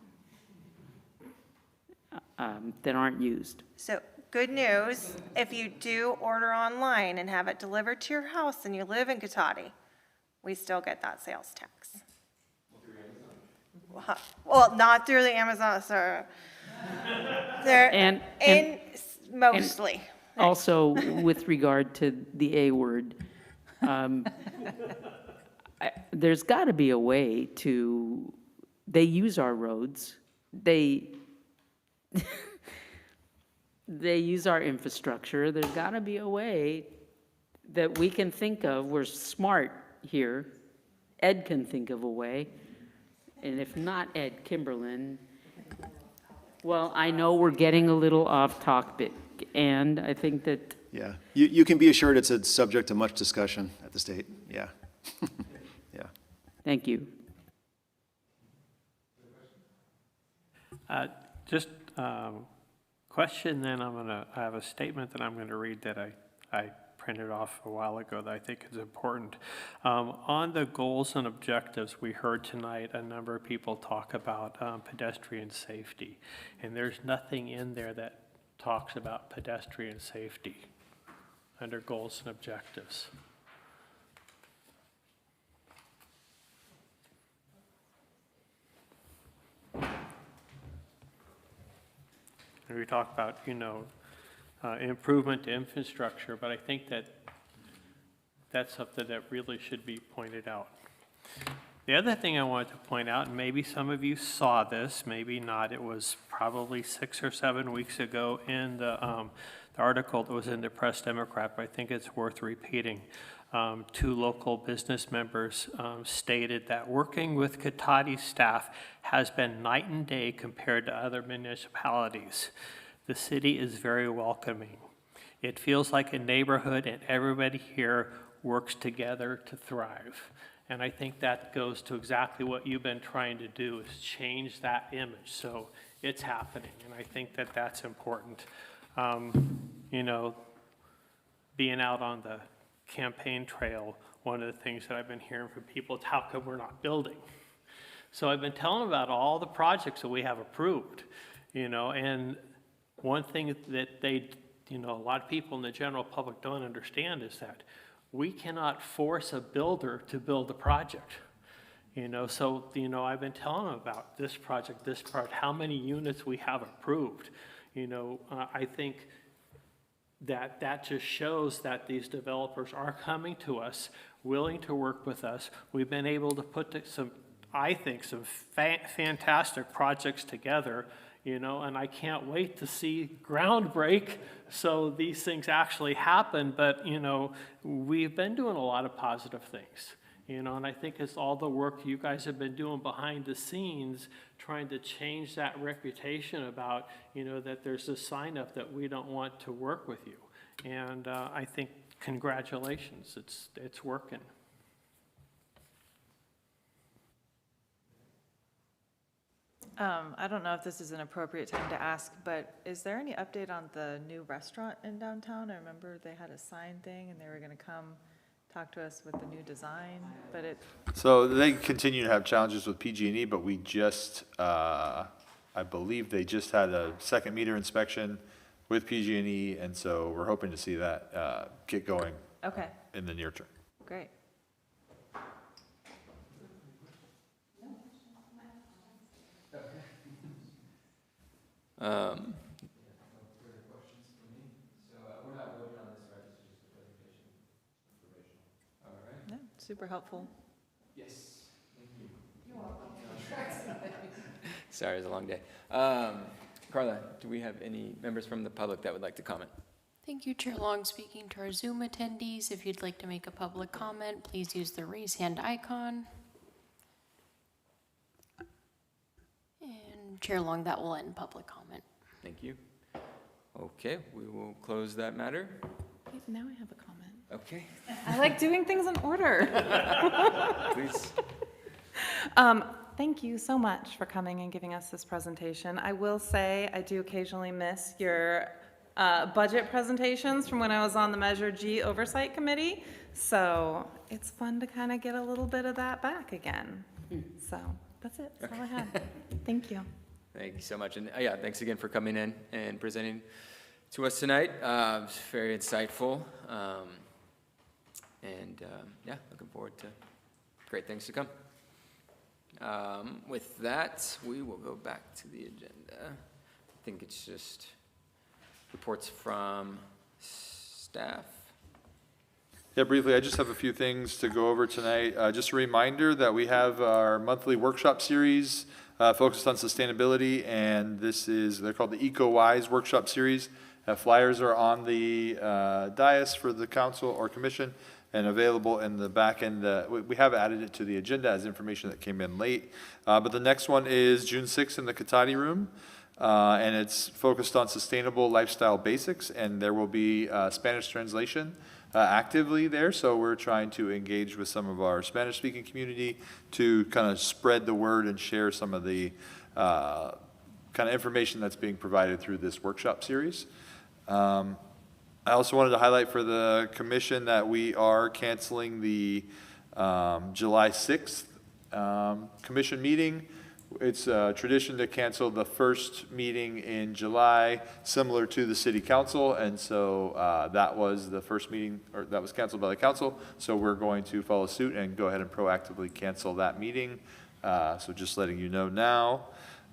that aren't used. So good news, if you do order online and have it delivered to your house and you live in Cotati, we still get that sales tax. Well, not through the Amazon, sir. And Mostly. also, with regard to the A word, there's got to be a way to, they use our roads, they use our infrastructure. There's got to be a way that we can think of. We're smart here. Ed can think of a way. And if not Ed, Kimberlin. Well, I know we're getting a little off topic, and I think that. Yeah, you can be assured it's a subject of much discussion at the state, yeah. Yeah. Thank you. Just question, then I have a statement that I'm going to read that I printed off a while ago that I think is important. On the goals and objectives, we heard tonight a number of people talk about pedestrian safety, and there's nothing in there that talks about pedestrian safety under goals and objectives. And we talk about, improvement to infrastructure, but I think that's something that really should be pointed out. The other thing I wanted to point out, and maybe some of you saw this, maybe not, it was probably 6 or 7 weeks ago in the article that was in the Press Democrat, but I think it's worth repeating. 2 local business members stated that working with Cotati staff has been night and day compared to other municipalities. The city is very welcoming. It feels like a neighborhood, and everybody here works together to thrive. And I think that goes to exactly what you've been trying to do, is change that image. So it's happening, and I think that that's important. You know, being out on the campaign trail, one of the things that I've been hearing from people is, how come we're not building? So I've been telling them about all the projects that we have approved, you know, and one thing that they, you know, a lot of people in the general public don't understand is that we cannot force a builder to build a project. You know, so, you know, I've been telling them about this project, how many units we have approved. You know, I think that just shows that these developers are coming to us, willing to work with us. We've been able to put some, I think, some fantastic projects together, you know, and I can't wait to see ground break so these things actually happen. But, you know, we've been doing a lot of positive things, you know, and I think it's all the work you guys have been doing behind the scenes, trying to change that reputation about, you know, that there's a sign up that we don't want to work with you. And I think, congratulations, it's working. I don't know if this is an appropriate time to ask, but is there any update on the new restaurant in downtown? I remember they had a sign thing and they were gonna come talk to us with the new design, but So they continue to have challenges with PG&E, but we just, I believe they just had a second meter inspection with PG&E, and so we're hoping to see that get going okay, in the near term. great. No, super helpful. Yes, thank you. Sorry, it was a long day. Carla, do we have any members from the public that would like to comment? Thank you, Chair Long. Speaking to our Zoom attendees, if you'd like to make a public comment, please use the raise hand icon. And Chair Long, that will end public comment. Thank you. Okay, we will close that matter. Wait, now I have a comment. Okay, I like doing things in order. please. Thank you so much for coming and giving us this presentation. I will say I do occasionally miss your budget presentations from when I was on the Measure G Oversight Committee. So it's fun to kind of get a little bit of that back again. So that's it. That's all I had. Thank you. Thank you so much. And yeah, thanks again for coming in and presenting to us tonight. It's very insightful. Yeah, looking forward to great things to come. With that, we will go back to the agenda. I think it's just reports from staff. Yeah, briefly, I just have a few things to go over tonight. Just a reminder that we have our monthly workshop series focused on sustainability, and they're called the EcoWise Workshop Series. Flyers are on the dais for the council or commission and available in the back end. We have added it to the agenda as information that came in late. But the next one is June 6th in the Katati Room. And it's focused on sustainable lifestyle basics, and there will be Spanish translation actively there. So we're trying to engage with some of our Spanish-speaking community to kind of spread the word and share some of the kind of information that's being provided through this workshop series. I also wanted to highlight for the commission that we are canceling the July 6th commission meeting. It's a tradition to cancel the first meeting in July, similar to the city council, and so that was the first meeting, or that was canceled by the council, so we're going to follow suit and go ahead and proactively cancel that meeting. So just letting you know now.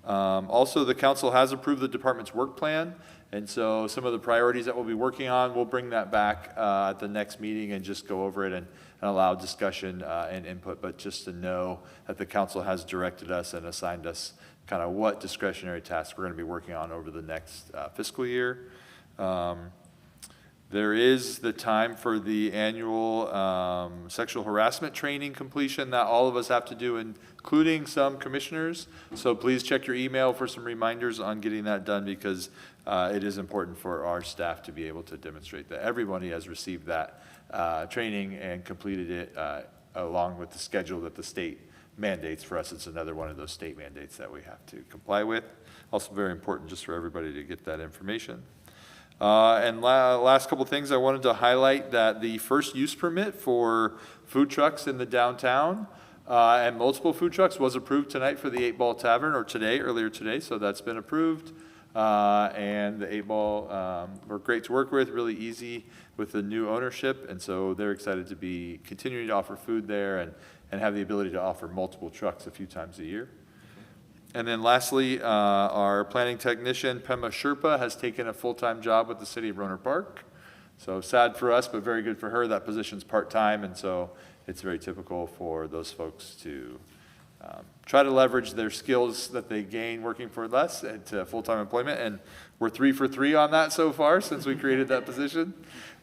Also, the council has approved the department's work plan, and so some of the priorities that we'll be working on, we'll bring that back at the next meeting and just go over it and allow discussion and input. But just to know that the council has directed us and assigned us kind of what discretionary tasks we're going to be working on over the next fiscal year. There is the time for the annual sexual harassment training completion that all of us have to do, including some commissioners. So please check your email for some reminders on getting that done, because it is important for our staff to be able to demonstrate that everybody has received that training and completed it along with the schedule that the state mandates for us. It's another one of those state mandates that we have to comply with. Also very important just for everybody to get that information. Last couple things, I wanted to highlight that the first use permit for food trucks in the downtown and multiple food trucks was approved tonight for the 8 Ball Tavern, or earlier today, so that's been approved. And the 8 Ball were great to work with, really easy with the new ownership, and so they're excited to be continuing to offer food there and have the ability to offer multiple trucks a few times a year. And then lastly, our planning technician, Pema Sherpa, has taken a full-time job with the city of Rohnert Park. So sad for us, but very good for her. That position's part-time, and so it's very typical for those folks to try to leverage their skills that they gain working for less into full-time employment. And we're 3 for 3 on that so far since we created that position.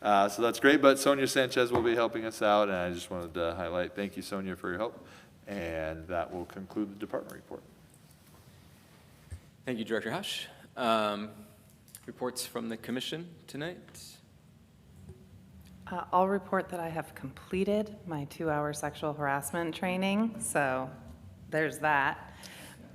So that's great, but Sonia Sanchez will be helping us out, and I just wanted to highlight, thank you, Sonia, for your help. And that will conclude the department report. Thank you, Director Hush. Reports from the commission tonight? I'll report that I have completed my 2-hour sexual harassment training, so there's that.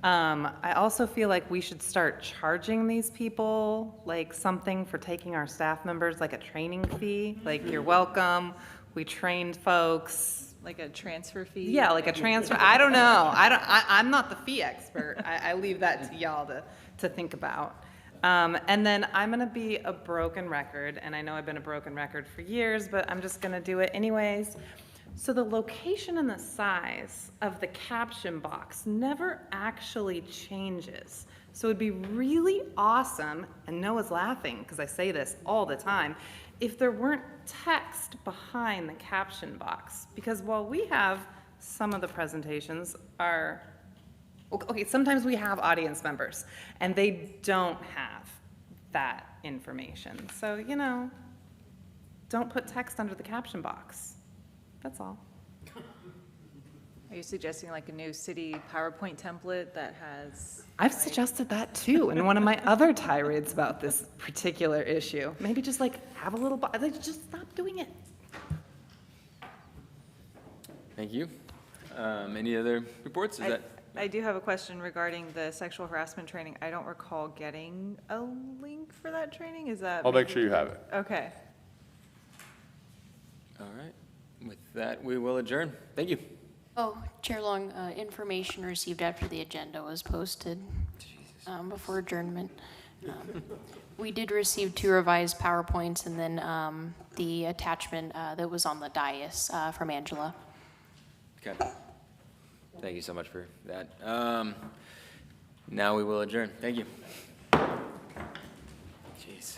I also feel like we should start charging these people like something for taking our staff members, like a training fee, like you're welcome, we trained folks. Like a transfer fee? Yeah, like a transfer, I don't know, I'm not the fee expert, I leave that to y'all to think about. And then I'm gonna be a broken record, and I know I've been a broken record for years, but I'm just gonna do it anyways. So the location and the size of the caption box never actually changes. So it'd be really awesome, and Noah's laughing because I say this all the time, if there weren't text behind the caption box. Because while we have some of the presentations are, okay, sometimes we have audience members and they don't have that information. So, you know, don't put text under the caption box. That's all. Are you suggesting like a new city PowerPoint template that has? I've suggested that too in one of my other tirades about this particular issue. Maybe just like have a little, like just stop doing it. Thank you. Any other reports? Is that? I do have a question regarding the sexual harassment training. I don't recall getting a link for that training. Is that? I'll make sure you have it. Okay. All right. With that, we will adjourn. Thank you. Oh, Chair Long, information received after the agenda was posted before adjournment. We did receive 2 revised PowerPoints and then the attachment that was on the dais from Angela. Okay. Thank you so much for that. Now we will adjourn. Thank you. Jeez.